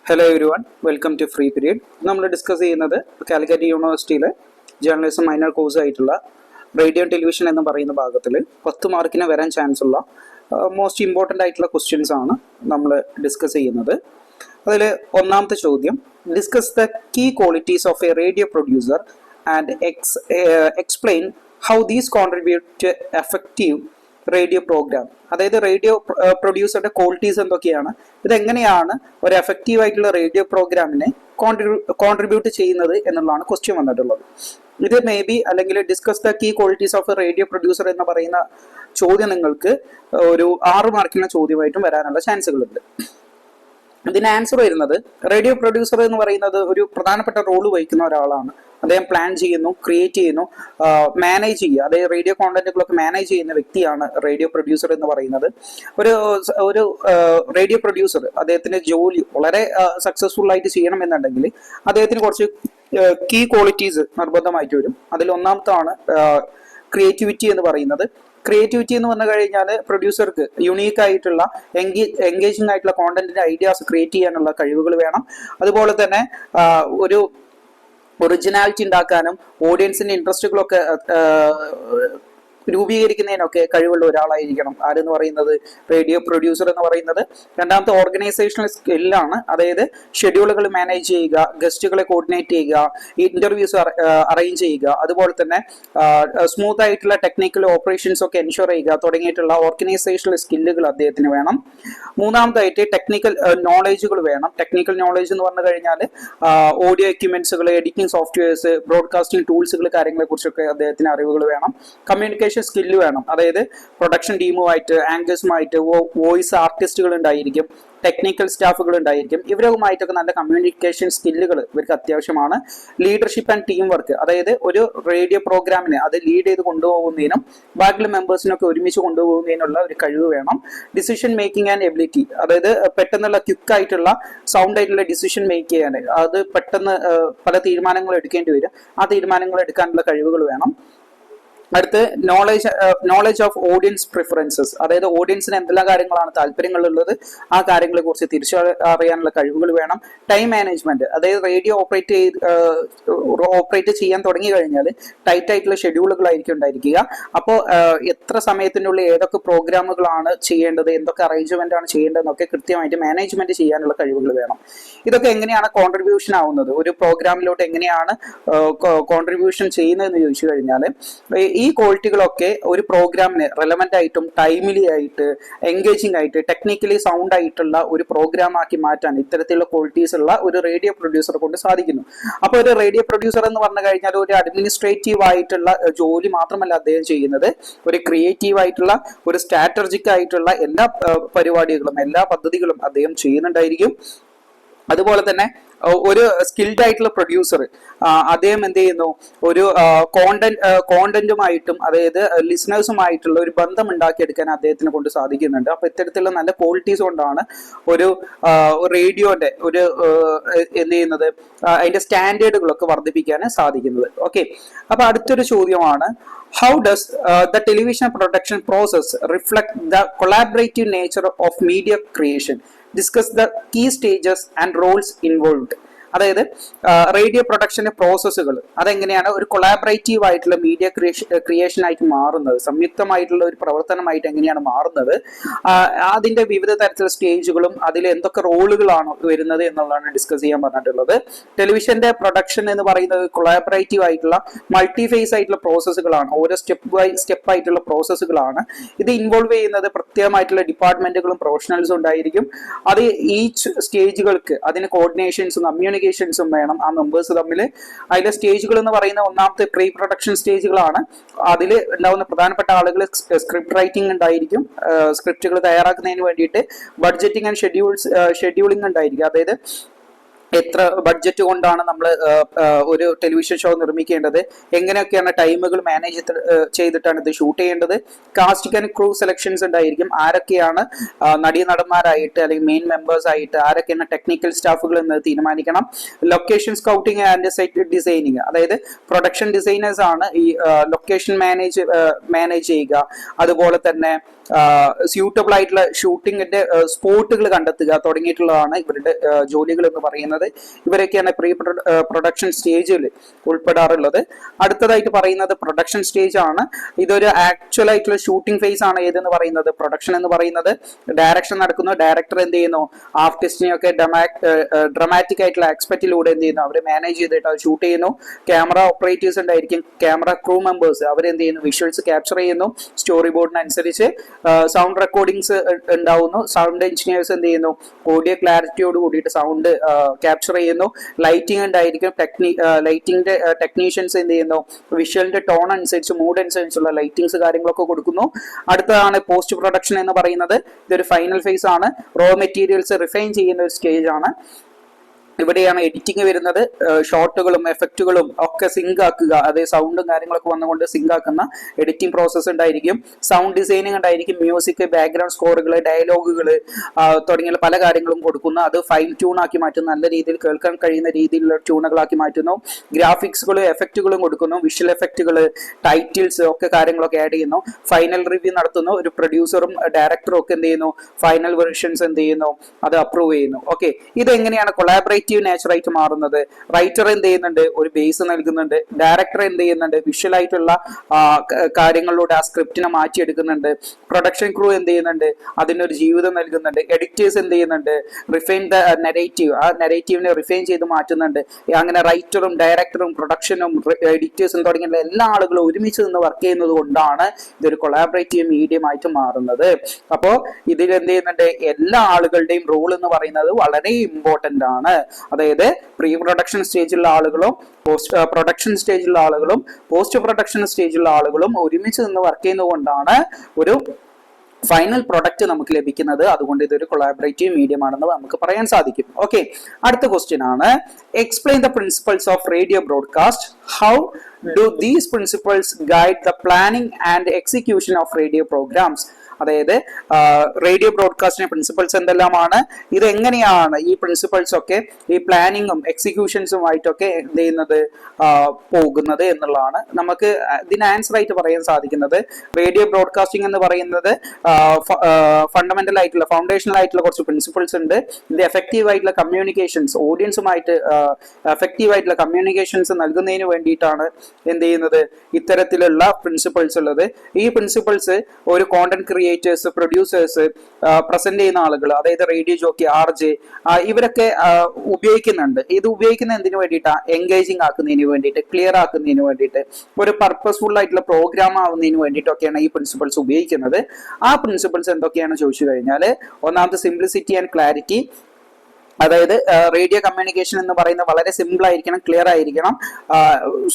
Hello everyone, welcome to free period. നമ്മൾ discuss ചെയ്യുന്നത് കാലിക്കറ്റ് യൂണിവേഴ്സിറ്റിയിലെ ജേർണലിസം മൈനർ കോഴ്സ് ആയിട്ടുള്ള റേഡിയോ ടെലിവിഷൻ എന്ന് പറയുന്ന ഭാഗത്തിൽ 10 മാർക്കിന് വരാൻ ചാൻസ് ഉള്ള മോസ്റ്റ് ഇമ്പോർട്ടൻ്റ് ആയിട്ടുള്ള ക്വസ്റ്റ്യൻസ് ആണ് നമ്മൾ ഡിസ്കസ് ചെയ്യുന്നത്. അതിൽ ഒന്നാമത്തെ ചോദ്യം, discuss the key qualities of a radio producer and explain how these contribute to effective radio programme. അതായത് റേഡിയോ പ്രൊഡ്യൂസറുടെ ക്വാളിറ്റീസ് എന്തൊക്കെയാണ്, ഇതെങ്ങനെയാണ് ഒരു എഫക്റ്റീവ് ആയിട്ടുള്ള റേഡിയോ പ്രോഗ്രാമിനെ കോൺട്രിബ്യൂട്ട് ചെയ്യുന്നത് എന്നുള്ളതാണ് ക്വസ്റ്റ്യൻ വന്നിട്ടുള്ളത്. ഇത് മേ ബി അല്ലെങ്കിൽ discuss the key qualities of a radio producer എന്ന് പറയുന്ന ചോദ്യം നിങ്ങൾക്ക് ഒരു 6 മാർക്കിന്റെ ചോദ്യമായിട്ടും വരാനുള്ള ചാൻസുകളുണ്ട്. ഇതിന് ആൻസർ വരുന്നത്, റേഡിയോ പ്രൊഡ്യൂസർ എന്ന് പറയുന്നത് ഒരു പ്രധാനപ്പെട്ട റോള് വഹിക്കുന്ന ഒരാളാണ്. അദ്ദേഹം പ്ലാൻ ചെയ്യുന്നു, ക്രിയേറ്റ് ചെയ്യുന്നു, മാനേജ് ചെയ്യുക, അതായത് റേഡിയോ കോണ്ടന്റുകളൊക്കെ മാനേജ് ചെയ്യുന്ന വ്യക്തിയാണ് റേഡിയോ പ്രൊഡ്യൂസർ എന്ന് പറയുന്നത്. ഒരു റേഡിയോ പ്രൊഡ്യൂസർ അദ്ദേഹത്തിന്റെ ജോലി വളരെ സക്സസ്ഫുൾ ആയിട്ട് ചെയ്യണം എന്നുണ്ടെങ്കിൽ അദ്ദേഹത്തിന് കുറച്ച് കീ ക്വാളിറ്റീസ് നിർബന്ധമായിട്ട് വരും. അതിൽ ഒന്നാമത്താണ് ക്രിയേറ്റിവിറ്റി എന്ന് പറയുന്നത്. ക്രിയേറ്റിവിറ്റി എന്ന് പറഞ്ഞു കഴിഞ്ഞാൽ പ്രൊഡ്യൂസർക്ക് യുണീക്ക് ആയിട്ടുള്ള എൻഗേജിംഗ് ആയിട്ടുള്ള കോണ്ടന്റിന്റെ ഐഡിയാസ് ക്രിയേറ്റ് ചെയ്യാനുള്ള കഴിവുകൾ വേണം. അതുപോലെ തന്നെ ഒരു ഒറിജിനാലിറ്റി ഉണ്ടാക്കാനും ഓഡിയൻസിന്റെ ഇൻട്രസ്റ്റുകളൊക്കെ രൂപീകരിക്കുന്നതിനൊക്കെ കഴിവുള്ള ഒരാളായിരിക്കണം ആരെന്ന് പറയുന്നത് റേഡിയോ പ്രൊഡ്യൂസർ എന്ന് പറയുന്നത്. രണ്ടാമത്തെ ഓർഗനൈസേഷണൽ സ്കില്ലാണ്, അതായത് ഷെഡ്യൂളുകൾ മാനേജ് ചെയ്യുക, ഗസ്റ്റുകളെ കോർഡിനേറ്റ് ചെയ്യുക, ഇന്റർവ്യൂസ് അറേഞ്ച് ചെയ്യുക, അതുപോലെ തന്നെ സ്മൂത്ത് ആയിട്ടുള്ള ടെക്നിക്കൽ ഓപ്പറേഷൻസ് ഒക്കെ എൻഷുർ ചെയ്യുക തുടങ്ങിയിട്ടുള്ള ഓർഗനൈസേഷണൽ സ്കില്ലുകൾ അദ്ദേഹത്തിന് വേണം. മൂന്നാമതായിട്ട് ടെക്നിക്കൽ നോളേജുകൾ വേണം. ടെക്നിക്കൽ നോളേജ് എന്ന് പറഞ്ഞു കഴിഞ്ഞാൽ ഓഡിയോ എക്യുപ്മെന്റ്സുകൾ, എഡിറ്റിംഗ് സോഫ്റ്റ്വെയർസ്, ബ്രോഡ്കാസ്റ്റിംഗ് ടൂൾസുകളെ കാര്യങ്ങളെ കുറിച്ചൊക്കെ അദ്ദേഹത്തിന് അറിവുകൾ വേണം. കമ്മ്യൂണിക്കേഷൻ സ്കില്ല് വേണം, അതായത് പ്രൊഡക്ഷൻ ടീമുമായിട്ട്, ആങ്കേഴ്സുമായിട്ട്, വോയിസ് ആർട്ടിസ്റ്റുകൾ ഉണ്ടായിരിക്കും, ടെക്നിക്കൽ സ്റ്റാഫുകൾ ഉണ്ടായിരിക്കും. ഇവരുമായിട്ടൊക്കെ നല്ല കമ്മ്യൂണിക്കേഷൻ സ്കില്ലുകൾ ഇവർക്ക് അത്യാവശ്യമാണ്. ലീഡർഷിപ്പ് ആൻഡ് ടീം വർക്ക്, അതായത് ഒരു റേഡിയോ പ്രോഗ്രാമിനെ അത് ലീഡ് ചെയ്ത് കൊണ്ടുപോകുന്നതിനും ബാക്കിയുള്ള മെമ്പേഴ്സിനൊക്കെ ഒരുമിച്ച് കൊണ്ടുപോകുന്നതിനുള്ള ഒരു കഴിവ് വേണം. ഡിസിഷൻ മേക്കിംഗ് ആൻഡ് എബിലിറ്റി, അതായത് പെട്ടെന്നുള്ള ക്വിക്ക് ആയിട്ടുള്ള സൗണ്ട് ആയിട്ടുള്ള ഡിസിഷൻ മേക്ക് ചെയ്യാൻ, അത് പെട്ടെന്ന് പല തീരുമാനങ്ങൾ എടുക്കേണ്ടി വരും, ആ തീരുമാനങ്ങൾ എടുക്കാനുള്ള കഴിവുകൾ വേണം. അടുത്ത് നോളേജ് ഓഫ് ഓഡിയൻസ് പ്രിഫറൻസസ്, അതായത് ഓഡിയൻസിന് എന്തെല്ലാം കാര്യങ്ങളാണ് താല്പര്യങ്ങളുള്ളത് ആ കാര്യങ്ങളെ കുറിച്ച് തിരിച്ചറിയാനുള്ള കഴിവുകൾ വേണം. ടൈം മാനേജ്മെന്റ്, അതായത് റേഡിയോ ഓപ്പറേറ്റ് ചെയ്യാൻ തുടങ്ങി കഴിഞ്ഞാൽ ടൈറ്റ് ആയിട്ടുള്ള ഷെഡ്യൂളുകളായിരിക്കും ഉണ്ടായിരിക്കുക. അപ്പോൾ എത്ര സമയത്തിനുള്ളിൽ ഏതൊക്കെ പ്രോഗ്രാമുകളാണ് ചെയ്യേണ്ടത്, എന്തൊക്കെ അറേഞ്ച്മെന്റ് ആണ് ചെയ്യേണ്ടതെന്നൊക്കെ കൃത്യമായിട്ട് മാനേജ്മെന്റ് ചെയ്യാനുള്ള കഴിവുകൾ വേണം. ഇതൊക്കെ എങ്ങനെയാണ് കോൺട്രിബ്യൂഷൻ ആവുന്നത്, ഒരു പ്രോഗ്രാമിലോട്ട് എങ്ങനെയാണ് കോൺട്രിബ്യൂഷൻ ചെയ്യുന്നതെന്ന് ചോദിച്ചു കഴിഞ്ഞാൽ ഈ ക്വാളിറ്റികളൊക്കെ ഒരു പ്രോഗ്രാമിന് റെലവെന്റ് ആയിട്ടും ടൈംലി ആയിട്ട് എൻഗേജിംഗ് ആയിട്ട് ടെക്നിക്കലി സൗണ്ട് ആയിട്ടുള്ള ഒരു പ്രോഗ്രാം ആക്കി മാറ്റാൻ ഇത്തരത്തിലുള്ള ക്വാളിറ്റീസ് ഉള്ള ഒരു റേഡിയോ പ്രൊഡ്യൂസറെ കൊണ്ട് സാധിക്കുന്നു. അപ്പോൾ ഒരു റേഡിയോ പ്രൊഡ്യൂസർ എന്ന് പറഞ്ഞു കഴിഞ്ഞാൽ ഒരു അഡ്മിനിസ്ട്രേറ്റീവ് ആയിട്ടുള്ള ജോലി മാത്രമല്ല അദ്ദേഹം ചെയ്യുന്നത്, ഒരു ക്രിയേറ്റീവ് ആയിട്ടുള്ള, ഒരു സ്ട്രാറ്റജിക് ആയിട്ടുള്ള എല്ലാ പരിപാടികളും, എല്ലാ പദ്ധതികളും അദ്ദേഹം ചെയ്യുന്നുണ്ടായിരിക്കും. അതുപോലെ തന്നെ ഒരു സ്കിൽഡ് ആയിട്ടുള്ള പ്രൊഡ്യൂസർ അദ്ദേഹം എന്ത് ചെയ്യുന്നു, ഒരു കോണ്ടന്റുമായിട്ടും അതായത് ലിസണേഴ്സുമായിട്ടുള്ള ഒരു ബന്ധം ഉണ്ടാക്കിയെടുക്കാൻ അദ്ദേഹത്തിനെ കൊണ്ട് സാധിക്കുന്നുണ്ട്. അപ്പൊ ഇത്തരത്തിലുള്ള നല്ല ക്വാളിറ്റീസ് കൊണ്ടാണ് ഒരു റേഡിയോന്റെ ഒരു എന്ത് ചെയ്യുന്നത്, അതിന്റെ സ്റ്റാൻഡേർഡുകളൊക്കെ വർദ്ധിപ്പിക്കാൻ സാധിക്കുന്നത്. ഓക്കെ, അപ്പൊ അടുത്തൊരു ചോദ്യമാണ്, how does the television production process reflect the collaborative nature of media creation? Discuss the key stages and roles involved. അതായത് റേഡിയോ പ്രൊഡക്ഷന്റെ പ്രോസസ്സുകൾ അതെങ്ങനെയാണ് ഒരു കൊളാബറേറ്റീവ് ആയിട്ടുള്ള മീഡിയ ക്രിയേഷൻ ആയിട്ട് മാറുന്നത്, സംയുക്തമായിട്ടുള്ള ഒരു പ്രവർത്തനമായിട്ട് എങ്ങനെയാണ് മാറുന്നത്, അതിന്റെ വിവിധ തരത്തിലുള്ള സ്റ്റേജുകളും അതിൽ എന്തൊക്കെ റോളുകളാണ് വരുന്നത് എന്നുള്ളതാണ് ഡിസ്കസ് ചെയ്യാൻ പറഞ്ഞിട്ടുള്ളത്. ടെലിവിഷന്റെ പ്രൊഡക്ഷൻ എന്ന് പറയുന്നത് കൊളാബറേറ്റീവ് ആയിട്ടുള്ള മൾട്ടി ഫേസ് ആയിട്ടുള്ള പ്രോസസ്സുകളാണ്, ഓരോ സ്റ്റെപ്പ് ബൈ സ്റ്റെപ്പ് ആയിട്ടുള്ള പ്രോസസ്സുകളാണ്. ഇത് ഇൻവോൾവ് ചെയ്യുന്നത് പ്രത്യേകമായിട്ടുള്ള ഡിപ്പാർട്ട്മെന്റുകളും പ്രൊഫഷണൽസും ഉണ്ടായിരിക്കും. അത് ഈച്ച് സ്റ്റേജുകൾക്ക് അതിന് കോർഡിനേഷൻസും കമ്മ്യൂണിക്കേഷൻസും വേണം ആ മെമ്പേഴ്സ് തമ്മിൽ. അതിലെ സ്റ്റേജുകൾ എന്ന് പറയുന്ന ഒന്നാമത്തെ പ്രീ പ്രൊഡക്ഷൻ സ്റ്റേജുകളാണ്. അതിൽ ഉണ്ടാവുന്ന പ്രധാനപ്പെട്ട ആളുകൾ സ്ക്രിപ്റ്റ് റൈറ്റിംഗ് ഉണ്ടായിരിക്കും, സ്ക്രിപ്റ്റുകൾ തയ്യാറാക്കുന്നതിന് വേണ്ടിയിട്ട് ബഡ്ജറ്റിംഗ് ആൻഡ് ഷെഡ്യൂളിംഗ് ഉണ്ടായിരിക്കും, അതായത് എത്ര ബഡ്ജറ്റ് കൊണ്ടാണ് നമ്മൾ ഒരു ടെലിവിഷൻ ഷോ നിർമ്മിക്കേണ്ടത്, എങ്ങനെയൊക്കെയാണ് ടൈമുകൾ മാനേജ് ചെയ്തിട്ടാണ് ഇത് ഷൂട്ട് ചെയ്യേണ്ടത്, കാസ്റ്റിംഗ് ആൻഡ് ക്രൂ സെലക്ഷൻസ് ഉണ്ടായിരിക്കും, ആരൊക്കെയാണ് നടന്മാരായിട്ട് അല്ലെങ്കിൽ മെയിൻ മെമ്പേഴ്സ് ആയിട്ട്, ആരൊക്കെയാണ് ടെക്നിക്കൽ സ്റ്റാഫുകൾ എന്ന് തീരുമാനിക്കണം. Location scouting and set designing, അതായത് പ്രൊഡക്ഷൻ ഡിസൈനേഴ്സ് ആണ് ഈ ലൊക്കേഷൻ മാനേജ് ചെയ്യുക. അതുപോലെ തന്നെ സ്യൂട്ടബിൾ ആയിട്ടുള്ള ഷൂട്ടിങ്ങിന്റെ സ്പോട്ടുകൾ കണ്ടെത്തുക തുടങ്ങിയിട്ടുള്ളതാണ് ഇവരുടെ ജോലികൾ എന്ന് പറയുന്നത്. ഇവരൊക്കെയാണ് പ്രീ പ്രൊഡക്ഷൻ സ്റ്റേജിൽ ഉൾപ്പെടാറുള്ളത്. അടുത്തതായിട്ട് പറയുന്നത് പ്രൊഡക്ഷൻ സ്റ്റേജ് ആണ്. ഇതൊരു ആക്ച്വൽ ആയിട്ടുള്ള ഷൂട്ടിംഗ് ഫേസ് ആണ് ഏതെന്ന് പറയുന്നത്. പ്രൊഡക്ഷൻ എന്ന് പറയുന്നത് ഡയറക്ഷൻ നടക്കുന്നു. ഡയറക്ടർ എന്ത് ചെയ്യുന്നു, ആർട്ടിസ്റ്റിനെയൊക്കെ ഡ്രമാറ്റിക് ആയിട്ടുള്ള എക്സ്പെക്റ്റിലൂടെ എന്ത് ചെയ്യുന്നു, അവർ മാനേജ് ചെയ്തിട്ട് അത് ഷൂട്ട് ചെയ്യുന്നു. ക്യാമറ ഓപ്പറേറ്റേഴ്സ് ഉണ്ടായിരിക്കും, ക്യാമറ ക്രൂ മെമ്പേഴ്സ് അവരെന്ത് ചെയ്യുന്നു, വിഷ്വൽസ് ക്യാപ്ചർ ചെയ്യുന്നു. സ്റ്റോറി ബോർഡിനനുസരിച്ച് സൗണ്ട് റെക്കോർഡിങ്സ് ഉണ്ടാവുന്നു. സൗണ്ട് എഞ്ചിനീയേഴ്സ് എന്ത് ചെയ്യുന്നു, ഓഡിയോ ക്ലാരിറ്റിയോട് കൂടിയിട്ട് സൗണ്ട് ക്യാപ്ചർ ചെയ്യുന്നു. ലൈറ്റിംഗ് ഉണ്ടായിരിക്കും, ലൈറ്റിംഗിന്റെ ടെക്നീഷ്യൻസ് എന്ത് ചെയ്യുന്നു, വിഷ്വലിന്റെ ടോൺ അനുസരിച്ച് മൂഡ് അനുസരിച്ചുള്ള ലൈറ്റിംഗ്സ് കാര്യങ്ങളൊക്കെ കൊടുക്കുന്നു. അടുത്തതാണ് പോസ്റ്റ് പ്രൊഡക്ഷൻ എന്ന് പറയുന്നത്. ഇതൊരു ഫൈനൽ ഫേസ് ആണ്. റോ മെറ്റീരിയൽസ് റിഫൈൻ ചെയ്യുന്ന ഒരു സ്റ്റേജ് ആണ്. ഇവിടെയാണ് എഡിറ്റിംഗ് വരുന്നത്. ഷോട്ടുകളും എഫക്റ്റുകളും ഒക്കെ സിങ്ക് ആക്കുക, അതായത് സൗണ്ടും കാര്യങ്ങളൊക്കെ വന്നുകൊണ്ട് സിങ്ക് ആക്കുന്ന എഡിറ്റിംഗ് പ്രോസസ്സ് ഉണ്ടായിരിക്കും. സൗണ്ട് ഡിസൈനിങ് ഉണ്ടായിരിക്കും. മ്യൂസിക്, ബാക്ക്ഗ്രൗണ്ട് സ്കോറുകൾ, ഡയലോഗുകൾ തുടങ്ങിയ പല കാര്യങ്ങളും കൊടുക്കുന്നു. അത് ഫൈൻ ട്യൂൺ ആക്കി മാറ്റുന്നു, നല്ല രീതിയിൽ കേൾക്കാൻ കഴിയുന്ന രീതിയിലുള്ള ട്യൂണുകളാക്കി മാറ്റുന്നു. ഗ്രാഫിക്സുകളും എഫക്റ്റുകളും കൊടുക്കുന്നു. വിഷ്വൽ എഫക്റ്റുകൾ, ടൈറ്റിൽസ് ഒക്കെ കാര്യങ്ങളൊക്കെ ആഡ് ചെയ്യുന്നു. ഫൈനൽ റിവ്യൂ നടത്തുന്നു. ഒരു പ്രൊഡ്യൂസറും ഡയറക്ടറും ഒക്കെ എന്ത് ചെയ്യുന്നു, ഫൈനൽ വെർഷൻസ് എന്ത് ചെയ്യുന്നു, അത് അപ്രൂവ് ചെയ്യുന്നു. ഓക്കെ, ഇതെങ്ങനെയാണ് കൊളാബറേറ്റീവ് നേച്ചർ ആയിട്ട് മാറുന്നത്? റൈറ്റർ എന്ത് ചെയ്യുന്നുണ്ട്, ഒരു ബേസ് നൽകുന്നുണ്ട്. ഡയറക്ടർ എന്ത് ചെയ്യുന്നുണ്ട്, വിഷ്വൽ ആയിട്ടുള്ള കാര്യങ്ങളിലൂടെ ആ സ്ക്രിപ്റ്റിനെ മാറ്റിയെടുക്കുന്നുണ്ട്. പ്രൊഡക്ഷൻ ക്രൂ എന്ത് ചെയ്യുന്നുണ്ട്, അതിനൊരു ജീവിതം നൽകുന്നുണ്ട്. എഡിറ്റേഴ്സ് എന്ത് ചെയ്യുന്നുണ്ട്, റിഫൈൻ ദ നെറേറ്റീവ്, ആ നെറേറ്റീവിനെ റിഫൈൻ ചെയ്ത് മാറ്റുന്നുണ്ട്. അങ്ങനെ റൈറ്ററും ഡയറക്ടറും പ്രൊഡക്ഷനും എഡിറ്റേഴ്സും തുടങ്ങിയ എല്ലാ ആളുകളും ഒരുമിച്ച് നിന്ന് വർക്ക് ചെയ്യുന്നത് കൊണ്ടാണ് ഇതൊരു കൊളാബറേറ്റീവ് മീഡിയം ആയിട്ട് മാറുന്നത്. അപ്പോൾ ഇതിൽ എന്ത് ചെയ്യുന്നുണ്ട്, എല്ലാ ആളുകളുടെയും റോൾ എന്ന് പറയുന്നത് വളരെ ഇമ്പോർട്ടന്റ് ആണ്. അതായത് പ്രീ പ്രൊഡക്ഷൻ സ്റ്റേജിലുള്ള ആളുകളും പോസ്റ്റ് പ്രൊഡക്ഷൻ സ്റ്റേജിലുള്ള ആളുകളും പോസ്റ്റ് പ്രൊഡക്ഷൻ സ്റ്റേജിലുള്ള ആളുകളും ഒരുമിച്ച് നിന്ന് വർക്ക് ചെയ്യുന്നതുകൊണ്ടാണ് ഒരു ഫൈനൽ പ്രൊഡക്റ്റ് നമുക്ക് ലഭിക്കുന്നത്. അതുകൊണ്ട് ഇതൊരു കൊളാബറേറ്റീവ് മീഡിയം ആണെന്ന് നമുക്ക് പറയാൻ സാധിക്കും. ഓക്കെ, അടുത്ത ക്വസ്റ്റ്യൻ ആണ്, explain the principles of radio broadcast. How do these principles guide the planning and execution of radio programmes? അതായത് റേഡിയോ ബ്രോഡ്കാസ്റ്റിന്റെ പ്രിൻസിപ്പൾസ് എന്തെല്ലാമാണ്, ഇത് എങ്ങനെയാണ് ഈ പ്രിൻസിപ്പൾസ് ഒക്കെ ഈ പ്ലാനിങ്ങും എക്സിക്യൂഷൻസുമായിട്ടൊക്കെ എന്ത് ചെയ്യുന്നത്, പോകുന്നത് എന്നുള്ളതാണ് നമുക്ക് ഇതിന് ആൻസർ ആയിട്ട് പറയാൻ സാധിക്കുന്നത്. റേഡിയോ ബ്രോഡ്കാസ്റ്റിംഗ് എന്ന് പറയുന്നത് ഫണ്ടമെന്റൽ ആയിട്ടുള്ള ഫൗണ്ടേഷണൽ ആയിട്ടുള്ള കുറച്ച് പ്രിൻസിപ്പിൾസ് ഉണ്ട്. ഇത് എഫക്റ്റീവ് ആയിട്ടുള്ള കമ്മ്യൂണിക്കേഷൻസ്, ഓഡിയൻസുമായിട്ട് എഫക്റ്റീവ് ആയിട്ടുള്ള കമ്മ്യൂണിക്കേഷൻസ് നൽകുന്നതിന് വേണ്ടിയിട്ടാണ് എന്ത് ചെയ്യുന്നത്, ഇത്തരത്തിലുള്ള പ്രിൻസിപ്പിൾസ് ഉള്ളത്. ഈ പ്രിൻസിപ്പിൾസ് ഒരു കോണ്ടന്റ് ക്രിയേറ്റേഴ്സ്, പ്രൊഡ്യൂസേഴ്സ്, പ്രസന്റ് ചെയ്യുന്ന ആളുകൾ, അതായത് റേഡിയോ ജോക്കി, RJ, ഇവരൊക്കെ ഉപയോഗിക്കുന്നുണ്ട്. ഇത് ഉപയോഗിക്കുന്ന എന്തിനു വേണ്ടിയിട്ടാണ്, എൻഗേജിങ് ആക്കുന്നതിന് വേണ്ടിയിട്ട്, ക്ലിയർ ആക്കുന്നതിന് വേണ്ടിയിട്ട്, ഒരു പർപ്പസ്ഫുൾ ആയിട്ടുള്ള പ്രോഗ്രാം ആവുന്നതിന് വേണ്ടിയിട്ടൊക്കെയാണ് ഈ പ്രിൻസിപ്പിൾസ് ഉപയോഗിക്കുന്നത്. ആ പ്രിൻസിപ്പിൾസ് എന്തൊക്കെയാണെന്ന് ചോദിച്ചു കഴിഞ്ഞാൽ, ഒന്നാമത് സിംപ്ലിസിറ്റി ആൻഡ് ക്ലാരിറ്റി. അതായത് റേഡിയോ കമ്മ്യൂണിക്കേഷൻ എന്ന് പറയുന്നത് വളരെ സിമ്പിൾ ആയിരിക്കണം, ക്ലിയർ ആയിരിക്കണം.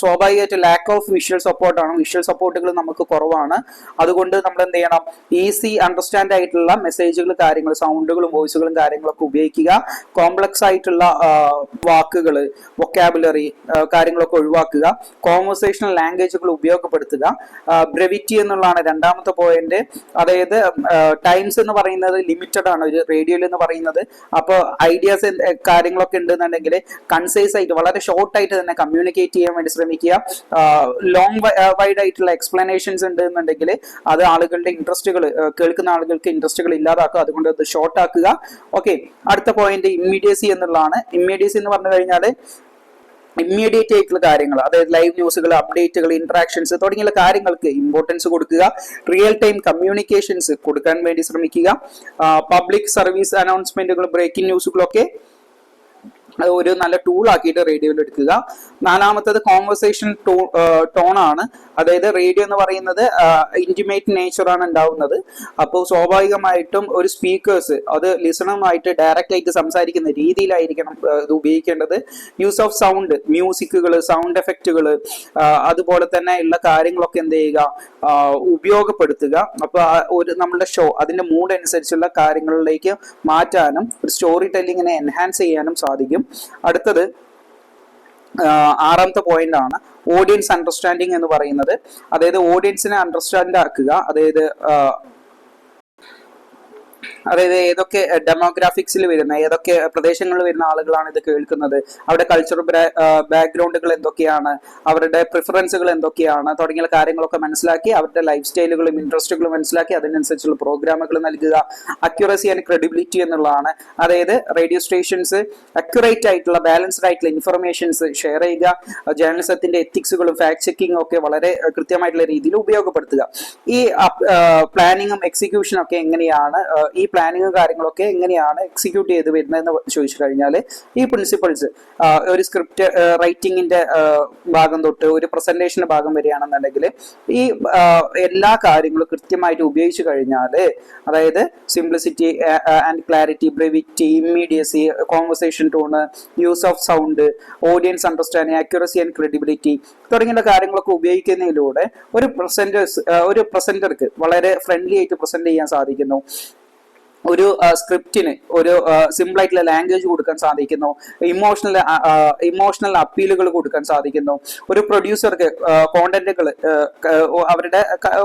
സ്വാഭാവികമായിട്ട് ലാക്ക് ഓഫ് വിഷ്വൽ സപ്പോർട്ടാണ്, വിഷ്വൽ സപ്പോർട്ടുകൾ നമുക്ക് കുറവാണ്. അതുകൊണ്ട് നമ്മൾ എന്ത് ചെയ്യണം, ഈസി അണ്ടർസ്റ്റാൻഡ് ആയിട്ടുള്ള മെസ്സേജുകൾ, കാര്യങ്ങൾ, സൗണ്ടുകളും വോയിസുകളും കാര്യങ്ങളൊക്കെ ഉപയോഗിക്കുക. കോംപ്ലക്സ് ആയിട്ടുള്ള വാക്കുകൾ, വൊക്കാബുലറി കാര്യങ്ങളൊക്കെ ഒഴിവാക്കുക. കോൺവെർസേഷണൽ ലാംഗ്വേജുകൾ ഉപയോഗപ്പെടുത്തുക. ബ്രെവിറ്റി എന്നുള്ളതാണ് രണ്ടാമത്തെ പോയിന്റ്. അതായത് ടൈംസ് എന്ന് പറയുന്നത് ലിമിറ്റഡ് ആണ് ഒരു റേഡിയോയിൽ എന്ന് പറയുന്നത്. അപ്പോൾ ഐഡിയ കാര്യങ്ങളൊക്കെ ഉണ്ടെന്നുണ്ടെങ്കിൽ കൺസൈസ് ആയിട്ട് വളരെ ഷോർട്ട് ആയിട്ട് തന്നെ കമ്മ്യൂണിക്കേറ്റ് ചെയ്യാൻ വേണ്ടി ശ്രമിക്കുക. ലോങ് വൈഡ് ആയിട്ടുള്ള എക്സ്പ്ലനേഷൻസ് ഉണ്ടെന്നുണ്ടെങ്കിൽ അത് ആളുകളുടെ ഇൻട്രസ്റ്റുകൾ, കേൾക്കുന്ന ആളുകൾക്ക് ഇൻട്രസ്റ്റുകൾ ഇല്ലാതാക്കുക. അതുകൊണ്ട് അത് ഷോർട്ട് ആക്കുക. ഓക്കെ, അടുത്ത പോയിന്റ് ഇമ്മീഡിയസി എന്നുള്ളതാണ്. ഇമ്മീഡിയസി എന്ന് പറഞ്ഞു കഴിഞ്ഞാൽ ഇമ്മീഡിയറ്റ് ആയിട്ടുള്ള കാര്യങ്ങൾ, അതായത് ലൈവ് ന്യൂസുകൾ, അപ്ഡേറ്റുകൾ, ഇന്ററാക്ഷൻസ് തുടങ്ങിയുള്ള കാര്യങ്ങൾക്ക് ഇമ്പോർട്ടൻസ് കൊടുക്കുക. റിയൽ ടൈം കമ്മ്യൂണിക്കേഷൻസ് കൊടുക്കാൻ വേണ്ടി ശ്രമിക്കുക. പബ്ലിക് സർവീസ് അനൗൺസ്മെന്റുകൾ, ബ്രേക്കിംഗ് ന്യൂസുകളൊക്കെ ഒരു നല്ല ടൂൾ ആക്കിയിട്ട് റേഡിയോയിൽ എടുക്കുക. നാലാമത്തത് കോൺവെർസേഷൻ ടോൺ ആണ്. അതായത് റേഡിയോ എന്ന് പറയുന്നത് ഇന്റിമേറ്റ് നേച്ചറാണ് ഉണ്ടാവുന്നത്. അപ്പോൾ സ്വാഭാവികമായിട്ടും ഒരു സ്പീക്കേഴ്സ് അത് ലിസണറുമായിട്ട് ഡയറക്റ്റ് ആയിട്ട് സംസാരിക്കുന്ന രീതിയിലായിരിക്കണം ഇത് ഉപയോഗിക്കേണ്ടത്. യൂസ് ഓഫ് സൗണ്ട്, മ്യൂസിക്കുകൾ, സൗണ്ട് എഫക്റ്റുകൾ, അതുപോലെ തന്നെ ഉള്ള കാര്യങ്ങളൊക്കെ എന്ത് ചെയ്യുക, ഉപയോഗപ്പെടുത്തുക. അപ്പോൾ ഒരു നമ്മളുടെ ഷോ അതിന്റെ മൂഡ് അനുസരിച്ചുള്ള കാര്യങ്ങളിലേക്ക് മാറ്റാനും ഒരു സ്റ്റോറി ടെല്ലിങ്ങിനെ എൻഹാൻസ് ചെയ്യാനും സാധിക്കും. സാധിക്കും. അടുത്തത് ആറാമത്തെ പോയിന്റ് ആണ് ഓഡിയൻസ് അണ്ടർസ്റ്റാൻഡിങ് എന്ന് പറയുന്നത്. അതായത് ഓഡിയൻസിനെ അണ്ടർസ്റ്റാൻഡ് ആക്കുക, അതായത് ഏതൊക്കെ ഡെമോഗ്രാഫിക്സിൽ വരുന്ന ഏതൊക്കെ പ്രദേശങ്ങളിൽ വരുന്ന ആളുകളാണ് ഇത് കേൾക്കുന്നത്, അവരുടെ കൾച്ചറൽ ബാക്ക്ഗ്രൗണ്ടുകൾ എന്തൊക്കെയാണ്, അവരുടെ പ്രിഫറൻസുകൾ എന്തൊക്കെയാണ് തുടങ്ങിയ കാര്യങ്ങളൊക്കെ മനസ്സിലാക്കി അവരുടെ ലൈഫ് സ്റ്റൈലുകളും ഇൻട്രസ്റ്റുകളും മനസ്സിലാക്കി അതിനനുസരിച്ചുള്ള പ്രോഗ്രാമുകൾ നൽകുക. അക്യുറസി ആൻഡ് ക്രെഡിബിലിറ്റി എന്നുള്ളതാണ്. അതായത് റേഡിയോ സ്റ്റേഷൻസ് അക്യുറേറ്റ് ആയിട്ടുള്ള ബാലൻസ്ഡ് ആയിട്ടുള്ള ഇൻഫർമേഷൻസ് ഷെയർ ചെയ്യുക. ജേർണലിസത്തിന്റെ എത്തിക്സുകളും ഫാക്ട് ചെക്കിങ്ങും ഒക്കെ വളരെ കൃത്യമായിട്ടുള്ള രീതിയിൽ ഉപയോഗപ്പെടുത്തുക. ഈ പ്ലാനിങ്ങും എക്സിക്യൂഷനും ഒക്കെ എങ്ങനെയാണ്, ഈ പ്ലാനിങ്ങും കാര്യങ്ങളൊക്കെ എങ്ങനെയാണ് എക്സിക്യൂട്ട് ചെയ്ത് വരുന്നതെന്ന് ചോദിച്ചു കഴിഞ്ഞാൽ ഈ പ്രിൻസിപ്പിൾസ് ഒരു സ്ക്രിപ്റ്റ് റൈറ്റിങ്ങിന്റെ ഭാഗം തൊട്ട് ഒരു പ്രസന്റേഷന്റെ ഭാഗം വരികയാണെന്നുണ്ടെങ്കിൽ ഈ എല്ലാ കാര്യങ്ങളും കൃത്യമായിട്ട് ഉപയോഗിച്ചു കഴിഞ്ഞാൽ, അതായത് simplicity and clarity, brevity, immediacy, conversation tone, use of sound, audience understanding, accuracy and credibility തുടങ്ങിയ കാര്യങ്ങളൊക്കെ ഉപയോഗിക്കുന്നതിലൂടെ ഒരു പ്രസന്റർക്ക് വളരെ ഫ്രണ്ട്ലി ആയിട്ട് പ്രസന്റ് ചെയ്യാൻ സാധിക്കുന്നു. ഒരു സ്ക്രിപ്റ്റിന് ഒരു സിമ്പിൾ ആയിട്ടുള്ള ലാംഗ്വേജ് കൊടുക്കാൻ സാധിക്കുന്നു. ഇമോഷണൽ അപ്പീലുകൾ കൊടുക്കാൻ സാധിക്കുന്നു. ഒരു പ്രൊഡ്യൂസർക്ക് അവരുടെ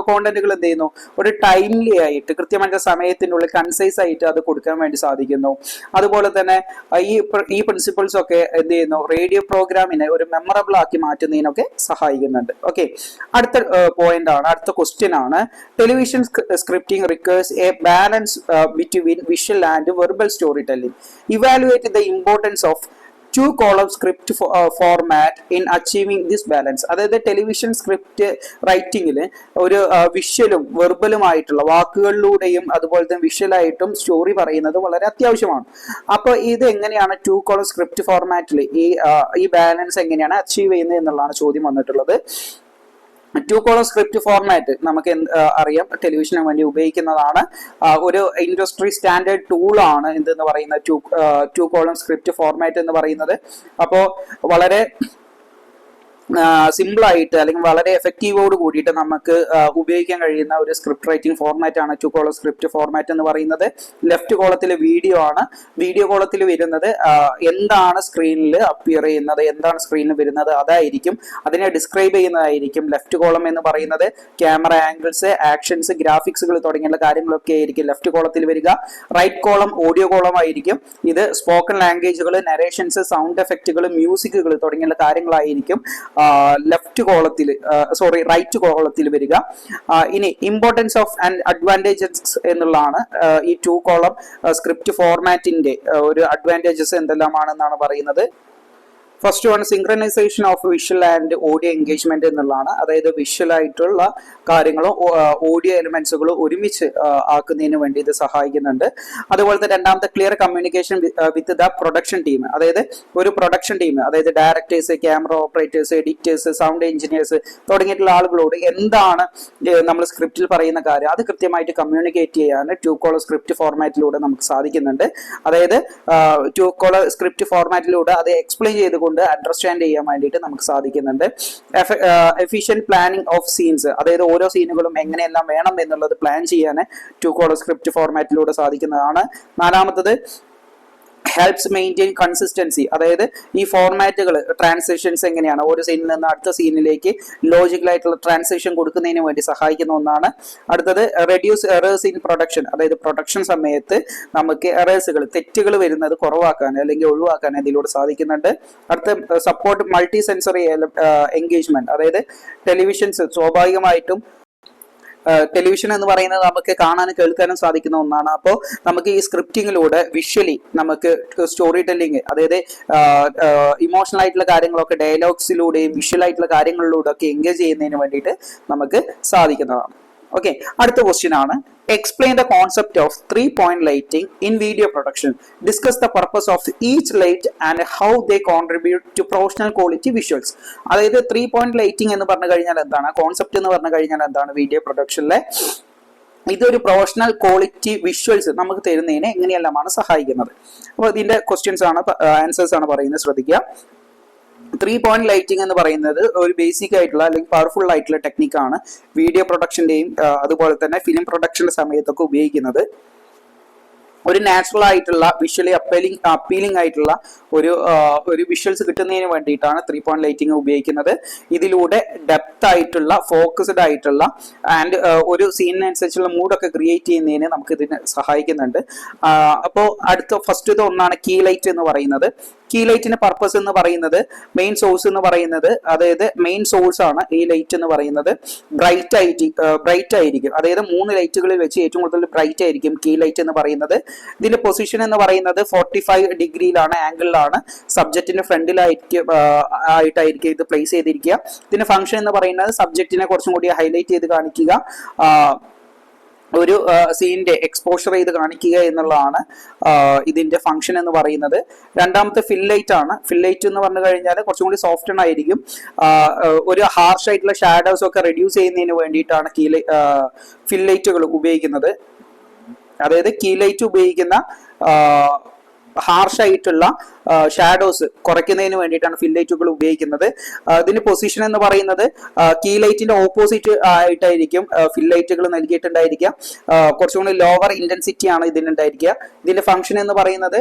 കോണ്ടന്റുകൾ എന്ത് ചെയ്യുന്നു, ഒരു ടൈംലി ആയിട്ട് കൃത്യമായിട്ട് സമയത്തിനുള്ളിൽ കൺസൈസ് ആയിട്ട് അത് കൊടുക്കാൻ വേണ്ടി സാധിക്കുന്നു. അതുപോലെ തന്നെ ഈ പ്രിൻസിപ്പിൾസ് ഒക്കെ എന്ത് ചെയ്യുന്നു, റേഡിയോ പ്രോഗ്രാമിനെ ഒരു മെമ്മറബിൾ ആക്കി മാറ്റുന്നതിനൊക്കെ സഹായിക്കുന്നുണ്ട്. ഓക്കെ, അടുത്ത പോയിന്റ് ആണ്, അടുത്ത ക്വസ്റ്റ്യൻ ആണ്, television scripting requires A balance between visual and verbal storytelling. Evaluate the importance of two-column script format in achieving this balance. അതായത് ടെലിവിഷൻ സ്ക്രിപ്റ്റ് റൈറ്റിംഗിൽ ഒരു വിഷ്വലും വെർബലുമായിട്ടുള്ള വാക്കുകളിലൂടെയും അതുപോലെ തന്നെ വിഷ്വലായിട്ടും സ്റ്റോറി പറയുന്നത് വളരെ അത്യാവശ്യമാണ്. അപ്പോൾ ഇത് എങ്ങനെയാണ് 2-column സ്ക്രിപ്റ്റ് ഫോർമാറ്റിൽ ഈ ബാലൻസ് എങ്ങനെയാണ് അച്ചീവ് ചെയ്യുന്നത് എന്നുള്ളതാണ് ചോദ്യം വന്നിട്ടുള്ളത്. 2-column സ്ക്രിപ്റ്റ് ഫോർമാറ്റ് നമുക്ക് അറിയാം, ടെലിവിഷന് വേണ്ടി ഉപയോഗിക്കുന്നതാണ്. ഒരു ഇൻഡസ്ട്രി സ്റ്റാൻഡേർഡ് ടൂൾ ആണ് എന്തെന്ന് പറയുന്ന 2-column സ്ക്രിപ്റ്റ് ഫോർമാറ്റ് എന്ന് പറയുന്നത്. അപ്പോൾ വളരെ സിമ്പിൾ ആയിട്ട് അല്ലെങ്കിൽ വളരെ എഫക്റ്റീവോട് കൂടിയിട്ട് നമുക്ക് ഉപയോഗിക്കാൻ കഴിയുന്ന ഒരു സ്ക്രിപ്റ്റ് റൈറ്റിംഗ് ഫോർമാറ്റ് ആണ് 2-column സ്ക്രിപ്റ്റ് ഫോർമാറ്റ് എന്ന് പറയുന്നത്. ലെഫ്റ്റ് കോളത്തിൽ വീഡിയോ ആണ്. വീഡിയോ കോളത്തിൽ വരുന്നത് എന്താണ് സ്ക്രീനിൽ അപ്പിയർ ചെയ്യുന്നത്, എന്താണ് സ്ക്രീനിൽ വരുന്നത് അതായിരിക്കും, അതിനെ ഡിസ്ക്രൈബ് ചെയ്യുന്നതായിരിക്കും ലെഫ്റ്റ് കോളം എന്ന് പറയുന്നത്. ക്യാമറ ആംഗിൾസ്, ആക്ഷൻസ്, ഗ്രാഫിക്സുകൾ തുടങ്ങിയുള്ള കാര്യങ്ങളൊക്കെ ആയിരിക്കും ലെഫ്റ്റ് കോളത്തിൽ വരിക. റൈറ്റ് കോളം ഓഡിയോ കോളം ആയിരിക്കും. ഇത് സ്പോക്കൺ ലാംഗ്വേജുകൾ, നരേഷൻസ്, സൗണ്ട് എഫക്റ്റുകൾ, മ്യൂസിക്കുകൾ തുടങ്ങിയുള്ള കാര്യങ്ങളായിരിക്കും റൈറ്റ് കോളത്തിൽ വരിക. ഇനി ഇമ്പോർട്ടൻസ് ഓഫ് ആൻഡ് അഡ്വാൻറ്റേജസ് എന്നുള്ളതാണ് ഈ 2-column സ്ക്രിപ്റ്റ് ഫോർമാറ്റിന്റെ ഒരു അഡ്വാൻറ്റേജസ് എന്തെല്ലാമാണെന്നാണ് പറയുന്നത്. First one, synchronisation of visual and audio engagement എന്നുള്ളതാണ്. അതായത് വിഷ്വൽ ആയിട്ടുള്ള കാര്യങ്ങളും ഓഡിയോ എലിമെന്റ്സുകളും ഒരുമിച്ച് ആക്കുന്നതിന് വേണ്ടി ഇത് സഹായിക്കുന്നുണ്ട്. അതുപോലെ തന്നെ രണ്ടാമത്തെ, clear communication with the production team. അതായത് ഒരു പ്രൊഡക്ഷൻ ടീം, അതായത് directors, camera operators, editors, sound engineers തുടങ്ങിയിട്ടുള്ള ആളുകളോട് എന്താണ് നമ്മൾ സ്ക്രിപ്റ്റിൽ പറയുന്ന കാര്യം അത് കൃത്യമായിട്ട് കമ്മ്യൂണിക്കേറ്റ് ചെയ്യാൻ 2-column സ്ക്രിപ്റ്റ് ഫോർമാറ്റിലൂടെ നമുക്ക് സാധിക്കുന്നുണ്ട്. അതായത് 2-column സ്ക്രിപ്റ്റ് ഫോർമാറ്റിലൂടെ അത് എക്സ്പ്ലെയിൻ ചെയ്ത് അണ്ടർസ്റ്റാൻഡ് ചെയ്യാൻ വേണ്ടിയിട്ട് നമുക്ക് സാധിക്കുന്നുണ്ട്. എഫിഷ്യന്റ് പ്ലാനിങ് ഓഫ് സീൻസ്, അതായത് ഓരോ സീനുകളും എങ്ങനെയെല്ലാം വേണം എന്നുള്ളത് പ്ലാൻ ചെയ്യാൻ 2-column സ്ക്രിപ്റ്റ് ഫോർമാറ്റിലൂടെ സാധിക്കുന്നതാണ്. നാലാമത്തത്, ഹെൽപ്സ് മെയിൻറ്റെയിൻ കൺസിസ്റ്റൻസി. അതായത് ഈ ഫോർമാറ്റുകൾ ട്രാൻസിഷൻസ് എങ്ങനെയാണ് ഒരു സീനിൽ നിന്ന് അടുത്ത സീനിലേക്ക് ലോജിക്കലായിട്ടുള്ള ട്രാൻസിഷൻ കൊടുക്കുന്നതിന് വേണ്ടി സഹായിക്കുന്ന ഒന്നാണ്. അടുത്തത്, റെഡ്യൂസ് എറേഴ്സ് ഇൻ പ്രൊഡക്ഷൻ. അതായത് പ്രൊഡക്ഷൻ സമയത്ത് നമുക്ക് എറേഴ്സുകൾ, തെറ്റുകൾ വരുന്നത് കുറവാക്കാൻ അല്ലെങ്കിൽ ഒഴിവാക്കാൻ ഇതിലൂടെ സാധിക്കുന്നുണ്ട്. അടുത്ത, സപ്പോർട്ട് മൾട്ടി സെൻസറി എൻഗേജ്മെന്റ്. അതായത് ടെലിവിഷൻസ് സ്വാഭാവികമായിട്ടും ടെലിവിഷൻ എന്ന് പറയുന്നത് നമുക്ക് കാണാനും കേൾക്കാനും സാധിക്കുന്ന ഒന്നാണ്. അപ്പോൾ നമുക്ക് ഈ സ്ക്രിപ്റ്റിങ്ങിലൂടെ വിഷ്വലി നമുക്ക് സ്റ്റോറി ടെല്ലിങ്, അതായത് ഇമോഷണൽ ആയിട്ടുള്ള കാര്യങ്ങളൊക്കെ ഡയലോഗ്സിലൂടെയും വിഷ്വൽ ആയിട്ടുള്ള കാര്യങ്ങളിലൂടെ ഒക്കെ എൻഗേജ് ചെയ്യുന്നതിന് വേണ്ടിയിട്ട് നമുക്ക് സാധിക്കുന്നതാണ്. ഓക്കെ, അടുത്ത ക്വസ്റ്റ്യൻ ആണ്, explain the concept of 3-point lighting in video production. Discuss the purpose of each light and how they contribute to professional quality visuals. അതായത് 3-point lighting എന്ന് പറഞ്ഞു കഴിഞ്ഞാൽ എന്താണ്, കോൺസെപ്റ്റ് എന്ന് പറഞ്ഞു കഴിഞ്ഞാൽ എന്താണ്, വീഡിയോ പ്രൊഡക്ഷനിലെ ഇതൊരു പ്രൊഫഷണൽ ക്വാളിറ്റി വിഷ്വൽസ് നമുക്ക് തരുന്നതിന് എങ്ങനെയെല്ലാമാണ് സഹായിക്കുന്നത്. അപ്പോൾ ഇതിന്റെ ക്വസ്റ്റ്യൻസ് ആണ്, ആൻസേഴ്സ് ആണ് പറയുന്നത്, ശ്രദ്ധിക്കുക. 3-point ലൈറ്റിംഗ് എന്ന് പറയുന്നത് ഒരു ബേസിക് ആയിട്ടുള്ള അല്ലെങ്കിൽ പവർഫുൾ ആയിട്ടുള്ള ടെക്നിക്കാണ് വീഡിയോ പ്രൊഡക്ഷന്റെയും അതുപോലെ തന്നെ ഫിലിം പ്രൊഡക്ഷന്റെ സമയത്തൊക്കെ ഉപയോഗിക്കുന്നത്. ഒരു നാച്ചുറൽ ആയിട്ടുള്ള വിഷ്വലി അപ്പീലിംഗ് ആയിട്ടുള്ള ഒരു വിഷ്വൽസ് കിട്ടുന്നതിന് വേണ്ടിയിട്ടാണ് 3-point ലൈറ്റിംഗ് ഉപയോഗിക്കുന്നത്. ഇതിലൂടെ ഡെപ്ത് ആയിട്ടുള്ള ഫോക്കസ്ഡ് ആയിട്ടുള്ള ആൻഡ് ഒരു സീനിനനുസരിച്ചുള്ള മൂഡൊക്കെ ക്രിയേറ്റ് ചെയ്യുന്നതിന് നമുക്ക് ഇതിന് സഹായിക്കുന്നുണ്ട്. അപ്പോൾ ഫസ്റ്റ് ഒന്നാണ് കീ ലൈറ്റ് എന്ന് പറയുന്നത്. കീ ലൈറ്റിന്റെ പർപ്പസ് എന്ന് പറയുന്നത് മെയിൻ സോഴ്സ് എന്ന് പറയുന്നത്, അതായത് മെയിൻ സോഴ്സ് ആണ് ഈ ലൈറ്റ് എന്ന് പറയുന്നത്. ബ്രൈറ്റ് ആയിരിക്കും, അതായത് 3 ലൈറ്റുകളിൽ വെച്ച് ഏറ്റവും കൂടുതൽ ബ്രൈറ്റ് ആയിരിക്കും കീ ലൈറ്റ് എന്ന് പറയുന്നത്. ഇതിന്റെ പൊസിഷൻ എന്ന് പറയുന്നത് 45 ഡിഗ്രിയിലാണ്, ആംഗിളിലാണ്, സബ്ജക്റ്റിന്റെ ആയിട്ടായിരിക്കും ഇത് പ്ലേസ് ചെയ്തിരിക്കുക. ഇതിന്റെ ഫംഗ്ഷൻ എന്ന് പറയുന്നത് സബ്ജക്റ്റിനെ കുറച്ചും കൂടി ഹൈലൈറ്റ് ചെയ്ത് കാണിക്കുക, ഒരു സീനിന്റെ എക്സ്പോഷർ ചെയ്ത് കാണിക്കുക എന്നുള്ളതാണ് ഇതിന്റെ ഫംഗ്ഷൻ എന്ന് പറയുന്നത്. രണ്ടാമത്തെ ഫിൽ ലൈറ്റ് ആണ്. ഫിൽ ലൈറ്റ് എന്ന് പറഞ്ഞു കഴിഞ്ഞാൽ കുറച്ചും കൂടി സോഫ്റ്റ് ആയിരിക്കും, ഒരു ഹാർഷ് ആയിട്ടുള്ള ഷാഡോസ് ഒക്കെ റെഡ്യൂസ് ചെയ്യുന്നതിന് വേണ്ടിയിട്ടാണ് ഫിൽ ലൈറ്റുകൾ ഉപയോഗിക്കുന്നത്. അതായത് കീ ലൈറ്റ് ഉപയോഗിക്കുന്ന ഹാർഷ് ആയിട്ടുള്ള ഷാഡോസ് കുറയ്ക്കുന്നതിന് വേണ്ടിയിട്ടാണ് ഫിൽ ലൈറ്റുകൾ ഉപയോഗിക്കുന്നത്. ഇതിന്റെ പൊസിഷൻ എന്ന് പറയുന്നത് കീ ലൈറ്റിന്റെ ഓപ്പോസിറ്റ് ആയിട്ടായിരിക്കും ഫിൽ ലൈറ്റുകൾ നൽകിയിട്ടുണ്ടായിരിക്കുക. കുറച്ചും കൂടി ലോവർ ഇന്റൻസിറ്റി ആണ് ഇതിനുണ്ടായിരിക്കുക. ഇതിന്റെ ഫംഗ്ഷൻ എന്ന് പറയുന്നത്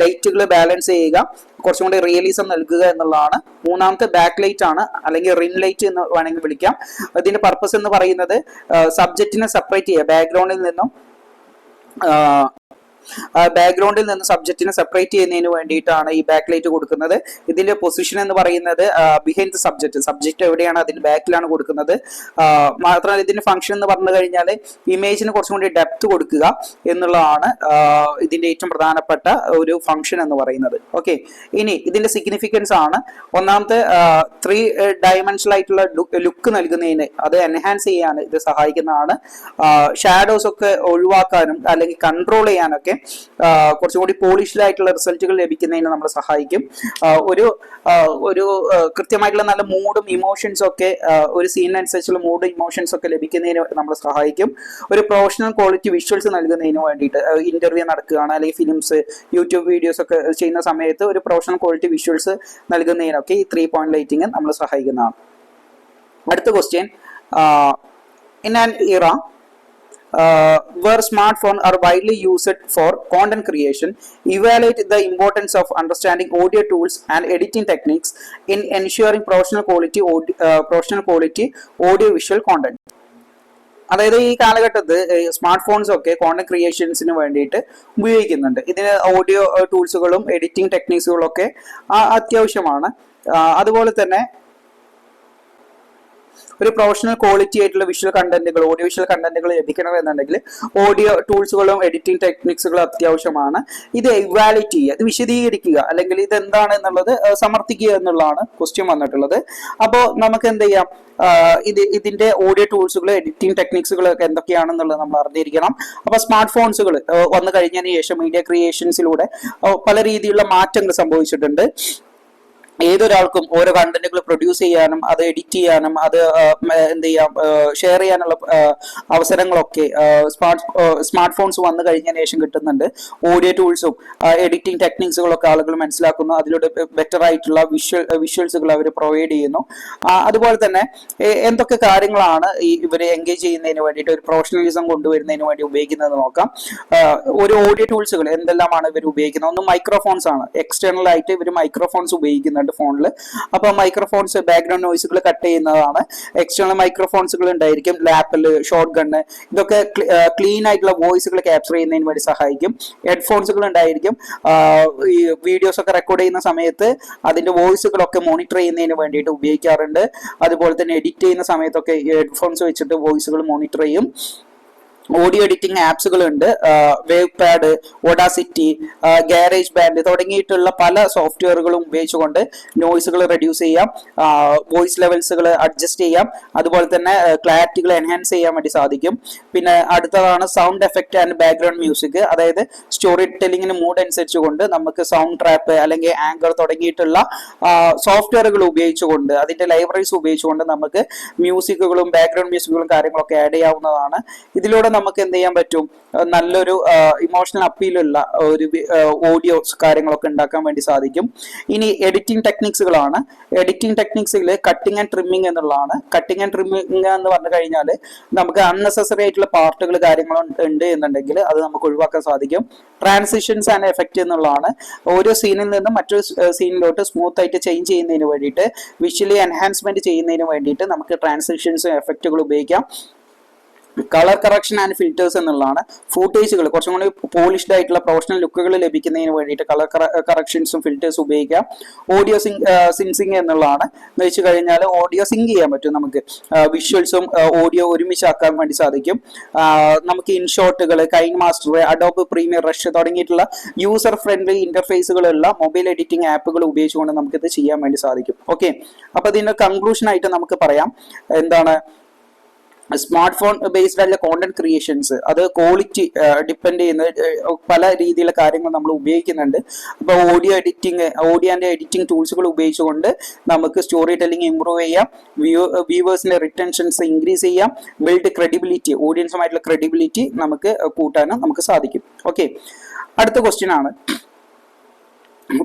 ലൈറ്റുകൾ ബാലൻസ് ചെയ്യുക, കുറച്ചും കൂടി റിയലിസം നൽകുക എന്നുള്ളതാണ്. മൂന്നാമത്തെ ബാക്ക് ലൈറ്റ് ആണ്, അല്ലെങ്കിൽ റിൻ ലൈറ്റ് എന്ന് വേണമെങ്കിൽ വിളിക്കാം. ഇതിന്റെ പർപ്പസ് എന്ന് പറയുന്നത് സബ്ജക്റ്റിനെ സെപ്പറേറ്റ് ചെയ്യുക, ബാക്ക്ഗ്രൗണ്ടിൽ നിന്ന് സബ്ജക്റ്റിനെ സെപ്പറേറ്റ് ചെയ്യുന്നതിന് വേണ്ടിയിട്ടാണ് ഈ ബാക്ക് ലൈറ്റ് കൊടുക്കുന്നത്. ഇതിന്റെ പൊസിഷൻ എന്ന് പറയുന്നത് ബിഹൈൻഡ് ദ സബ്ജക്റ്റ് എവിടെയാണ് അതിന്റെ ബാക്കിലാണ് കൊടുക്കുന്നത്. മാത്രമല്ല ഇതിന്റെ ഫംഗ്ഷൻ എന്ന് പറഞ്ഞു കഴിഞ്ഞാൽ ഇമേജിന് കുറച്ചും കൂടി ഡെപ്ത് കൊടുക്കുക എന്നുള്ളതാണ് ഇതിന്റെ ഏറ്റവും പ്രധാനപ്പെട്ട ഒരു ഫംഗ്ഷൻ എന്ന് പറയുന്നത്. ഓക്കെ, ഇനി ഇതിന്റെ സിഗ്നിഫിക്കൻസ് ആണ്. ഒന്നാമത്തെ 3 ഡയമെൻഷണൽ ആയിട്ടുള്ള ലുക്ക് നൽകുന്നതിന്, അത് എൻഹാൻസ് ചെയ്യാൻ ഇത് സഹായിക്കുന്നതാണ്. ഷാഡോസ് ഒക്കെ ഒഴിവാക്കാനും അല്ലെങ്കിൽ കൺട്രോൾ ചെയ്യാനൊക്കെ കുറച്ചും കൂടി പോളിഷ്ഡ് ആയിട്ടുള്ള റിസൾട്ടുകൾ ലഭിക്കുന്നതിന് നമ്മളെ സഹായിക്കും. ഒരു കൃത്യമായിട്ടുള്ള നല്ല മൂഡും ഇമോഷൻസും ഒക്കെ, ഒരു സീനിനനുസരിച്ചുള്ള മൂഡും ഇമോഷൻസ് ഒക്കെ ലഭിക്കുന്നതിന് നമ്മളെ സഹായിക്കും. ഒരു പ്രൊഫഷണൽ ക്വാളിറ്റി വിഷ്വൽസ് നൽകുന്നതിന് വേണ്ടിയിട്ട്, ഇന്റർവ്യൂ നടക്കുകയാണ് അല്ലെങ്കിൽ ഫിലിംസ്, യൂട്യൂബ് വീഡിയോസ് ഒക്കെ ചെയ്യുന്ന സമയത്ത് ഒരു പ്രൊഫഷണൽ ക്വാളിറ്റി വിഷ്വൽസ് നൽകുന്നതിനൊക്കെ ഈ 3-point ലൈറ്റിംഗ് നമ്മളെ സഹായിക്കുന്നതാണ്. അടുത്ത ക്വസ്റ്റ്യൻ, ഇൻ ആൻ ഇറ where smartphones are widely used for content creation, evaluate the importance of understanding audio tools and editing techniques in ensuring professional quality audio visual content. അതായത് ഈ കാലഘട്ടത്ത് smart phones ഒക്കെ content ക്രിയേഷൻസിന് വേണ്ടിയിട്ട് ഉപയോഗിക്കുന്നുണ്ട്. ഇതിന് audio ടൂൾസുകളും editing ടെക്നിക്സുകളും ഒക്കെ അത്യാവശ്യമാണ്. അതുപോലെ തന്നെ ഒരു പ്രൊഫഷണൽ ക്വാളിറ്റി ആയിട്ടുള്ള വിഷ്വൽ കണ്ടന്റുകൾ, ഓഡിയോ വിഷ്വൽ കണ്ടന്റുകൾ ലഭിക്കണമെന്നുണ്ടെങ്കിൽ ഓഡിയോ ടൂൾസുകളും എഡിറ്റിംഗ് ടെക്നിക്സുകളും അത്യാവശ്യമാണ്. ഇത് ഇവാലുവേറ്റ് ചെയ്യുക, ഇത് വിശദീകരിക്കുക, അല്ലെങ്കിൽ ഇത് എന്താണ് എന്നുള്ളത് സമർത്ഥിക്കുക എന്നുള്ളതാണ് ക്വസ്റ്റ്യൻ വന്നിട്ടുള്ളത്. അപ്പോൾ നമുക്ക് എന്ത് ചെയ്യാം, ഇതിന്റെ ഓഡിയോ ടൂൾസുകൾ, എഡിറ്റിംഗ് ടെക്നിക്സുകൾ ഒക്കെ എന്തൊക്കെയാണെന്നുള്ളത് നമ്മൾ അറിഞ്ഞിരിക്കണം. അപ്പൊ സ്മാർട്ട് ഫോൺസുകൾ വന്നു കഴിഞ്ഞതിന് ശേഷം മീഡിയ ക്രിയേഷൻസിലൂടെ പല രീതിയിലുള്ള മാറ്റങ്ങൾ സംഭവിച്ചിട്ടുണ്ട്. ഏതൊരാൾക്കും ഓരോ കണ്ടന്റുകൾ പ്രൊഡ്യൂസ് ചെയ്യാനും അത് എഡിറ്റ് ചെയ്യാനും അത് എന്ത് ചെയ്യാം ഷെയർ ചെയ്യാനുള്ള അവസരങ്ങളൊക്കെ സ്മാർട്ട് ഫോൺസ് വന്നു കഴിഞ്ഞതിന് ശേഷം കിട്ടുന്നുണ്ട്. ഓഡിയോ ടൂൾസും എഡിറ്റിംഗ് ടെക്നിക്സുകളൊക്കെ ആളുകൾ മനസ്സിലാക്കുന്നു, അതിലൂടെ ബെറ്റർ ആയിട്ടുള്ള വിഷ്വൽസുകൾ അവർ പ്രൊവൈഡ് ചെയ്യുന്നു. അതുപോലെ തന്നെ എന്തൊക്കെ കാര്യങ്ങളാണ് ഇവർ എൻഗേജ് ചെയ്യുന്നതിന് വേണ്ടിയിട്ട്, ഒരു പ്രൊഫഷണലിസം കൊണ്ടുവരുന്നതിന് വേണ്ടി ഉപയോഗിക്കുന്നത് നോക്കാം. ഒരു ഓഡിയോ ടൂൾസുകൾ എന്തെല്ലാമാണ് ഇവർ ഉപയോഗിക്കുന്നത്? ഒന്ന് മൈക്രോഫോൺസ് ആണ്. എക്സ്റ്റേണൽ ആയിട്ട് ഇവർ മൈക്രോഫോൺസ് ഉപയോഗിക്കുന്നുണ്ട് ഫോണിൽ. അപ്പൊ മൈക്രോഫോൺസ് ബാക്ക്ഗ്രൗണ്ട് നോയ്സുകൾ കട്ട് ചെയ്യുന്നതാണ്. എക്സ്റ്റേണൽ മൈക്രോഫോൺസുകൾ ഉണ്ടായിരിക്കും, ലാപ്പിൽ, ഷോട്ട് ഗണ്ണ്, ഇതൊക്കെ ക്ലീൻ ആയിട്ടുള്ള വോയിസുകൾ ക്യാപ്ചർ ചെയ്യുന്നതിന് വേണ്ടി സഹായിക്കും. ഹെഡ്ഫോൺസുകൾ ഉണ്ടായിരിക്കും, ഈ വീഡിയോസ് ഒക്കെ റെക്കോർഡ് ചെയ്യുന്ന സമയത്ത് അതിന്റെ വോയിസുകളൊക്കെ മോണിറ്റർ ചെയ്യുന്നതിന് വേണ്ടിയിട്ട് ഉപയോഗിക്കാറുണ്ട്. അതുപോലെ തന്നെ എഡിറ്റ് ചെയ്യുന്ന സമയത്തൊക്കെ ഹെഡ്ഫോൺസ് വെച്ചിട്ട് വോയിസുകൾ മോണിറ്റർ ചെയ്യും. ഓഡിയോ എഡിറ്റിംഗ് ആപ്സുകൾ ഉണ്ട്, wave pad, Audacity, garage band തുടങ്ങിയിട്ടുള്ള പല സോഫ്റ്റ്വെയറുകളും ഉപയോഗിച്ചുകൊണ്ട് നോയ്സുകൾ റെഡ്യൂസ് ചെയ്യാം, വോയിസ് ലെവൽസുകൾ അഡ്ജസ്റ്റ് ചെയ്യാം, അതുപോലെ തന്നെ ക്ലാരിറ്റികൾ എൻഹാൻസ് ചെയ്യാൻ വേണ്ടി സാധിക്കും. പിന്നെ അടുത്തതാണ് sound effect and background music. അതായത് സ്റ്റോറി ടെല്ലിങ്ങിന് മൂഡ് അനുസരിച്ചുകൊണ്ട് നമുക്ക് സൗണ്ട് ട്രാപ്പ് അല്ലെങ്കിൽ ആങ്കർ തുടങ്ങിയിട്ടുള്ള സോഫ്റ്റ്വെയറുകൾ ഉപയോഗിച്ചുകൊണ്ട്, അതിന്റെ ലൈബ്രറീസ് ഉപയോഗിച്ചുകൊണ്ട് നമുക്ക് മ്യൂസിക്കുകളും ബാക്ക്ഗ്രൗണ്ട് മ്യൂസിക്കുകളും കാര്യങ്ങളൊക്കെ ആഡ് ചെയ്യാവുന്നതാണ്. ഇതിലൂടെ നമുക്ക് എന്ത് ചെയ്യാൻ പറ്റും, നല്ലൊരു ഇമോഷണൽ അപ്പീലുള്ള ഒരു ഓഡിയോസ് കാര്യങ്ങളൊക്കെ ഉണ്ടാക്കാൻ വേണ്ടി സാധിക്കും. ഇനി എഡിറ്റിംഗ് ടെക്നിക്സുകളാണ്. എഡിറ്റിംഗ് ടെക്നിക്സിൽ കട്ടിങ് ആൻഡ് ട്രിമ്മിങ് എന്നുള്ളതാണ്. കട്ടിങ് ആൻഡ് ട്രിമ്മിങ് എന്ന് പറഞ്ഞു കഴിഞ്ഞാൽ നമുക്ക് അൺനെസസറി ആയിട്ടുള്ള പാർട്ടുകൾ കാര്യങ്ങൾ ഉണ്ട് എന്നുണ്ടെങ്കിൽ അത് നമുക്ക് ഒഴിവാക്കാൻ സാധിക്കും. ട്രാൻസിഷൻസ് ആൻഡ് എഫക്റ്റ് എന്നുള്ളതാണ്. ഓരോ സീനിൽ നിന്നും മറ്റൊരു സീനിലോട്ട് സ്മൂത്ത് ആയിട്ട് ചേഞ്ച് ചെയ്യുന്നതിന് വേണ്ടിയിട്ട്, വിഷ്വലി എൻഹാൻസ്മെന്റ് ചെയ്യുന്നതിന് വേണ്ടിയിട്ട് നമുക്ക് ട്രാൻസിഷൻസും എഫക്റ്റുകൾ ഉപയോഗിക്കാം. കളർ കറക്ഷൻ ആൻഡ് ഫിൽറ്റേഴ്സ് എന്നുള്ളതാണ്. ഫൂട്ടേജുകൾ കുറച്ചും കൂടി പോളിഷ്ഡ് ആയിട്ടുള്ള പ്രൊഫഷണൽ ലുക്കുകൾ ലഭിക്കുന്നതിന് വേണ്ടിയിട്ട് കളർ കറക്ഷൻസും ഫിൽറ്റേഴ്സും ഉപയോഗിക്കാം. ഓഡിയോ സിൻസിങ് എന്നുള്ളതാണ്. എന്ന് വെച്ച് കഴിഞ്ഞാൽ ഓഡിയോ സിങ്ക് ചെയ്യാൻ പറ്റും നമുക്ക്. വിഷ്വൽസും ഓഡിയോ ഒരുമിച്ചാക്കാൻ വേണ്ടി സാധിക്കും. നമുക്ക് ഇൻഷോട്ടുകൾ, KineMaster, Adobe Premiere Rush തുടങ്ങിയിട്ടുള്ള യൂസർ ഫ്രണ്ട്ലി ഇന്റർഫേസുകളുള്ള മൊബൈൽ എഡിറ്റിംഗ് ആപ്പുകൾ ഉപയോഗിച്ചുകൊണ്ട് നമുക്കിത് ചെയ്യാൻ വേണ്ടി സാധിക്കും. ഓക്കെ, അപ്പൊ ഇതിന്റെ കൺക്ലൂഷൻ ആയിട്ട് നമുക്ക് പറയാം എന്താണ്, സ്മാർട്ട് ഫോൺ ബേസ്ഡ് ആയിട്ടുള്ള കോണ്ടന്റ് ക്രിയേഷൻസ് അത് ക്വാളിറ്റി ഡിപ്പെൻഡ് ചെയ്യുന്ന പല രീതിയിലുള്ള കാര്യങ്ങൾ നമ്മൾ ഉപയോഗിക്കുന്നുണ്ട്. അപ്പോൾ ഓഡിയോ ആൻഡ് എഡിറ്റിംഗ് ടൂൾസുകൾ ഉപയോഗിച്ചുകൊണ്ട് നമുക്ക് സ്റ്റോറി ടെല്ലിംഗ് ഇംപ്രൂവ് ചെയ്യാം, വ്യൂവേഴ്സിന്റെ റിട്ടൻഷൻസ് ഇൻക്രീസ് ചെയ്യാം, ബിൽഡ് ക്രെഡിബിലിറ്റി, ഓഡിയൻസുമായിട്ടുള്ള ക്രെഡിബിലിറ്റി നമുക്ക് കൂട്ടാനും നമുക്ക് സാധിക്കും. ഓക്കെ, അടുത്ത ക്വസ്റ്റ്യൻ ആണ്,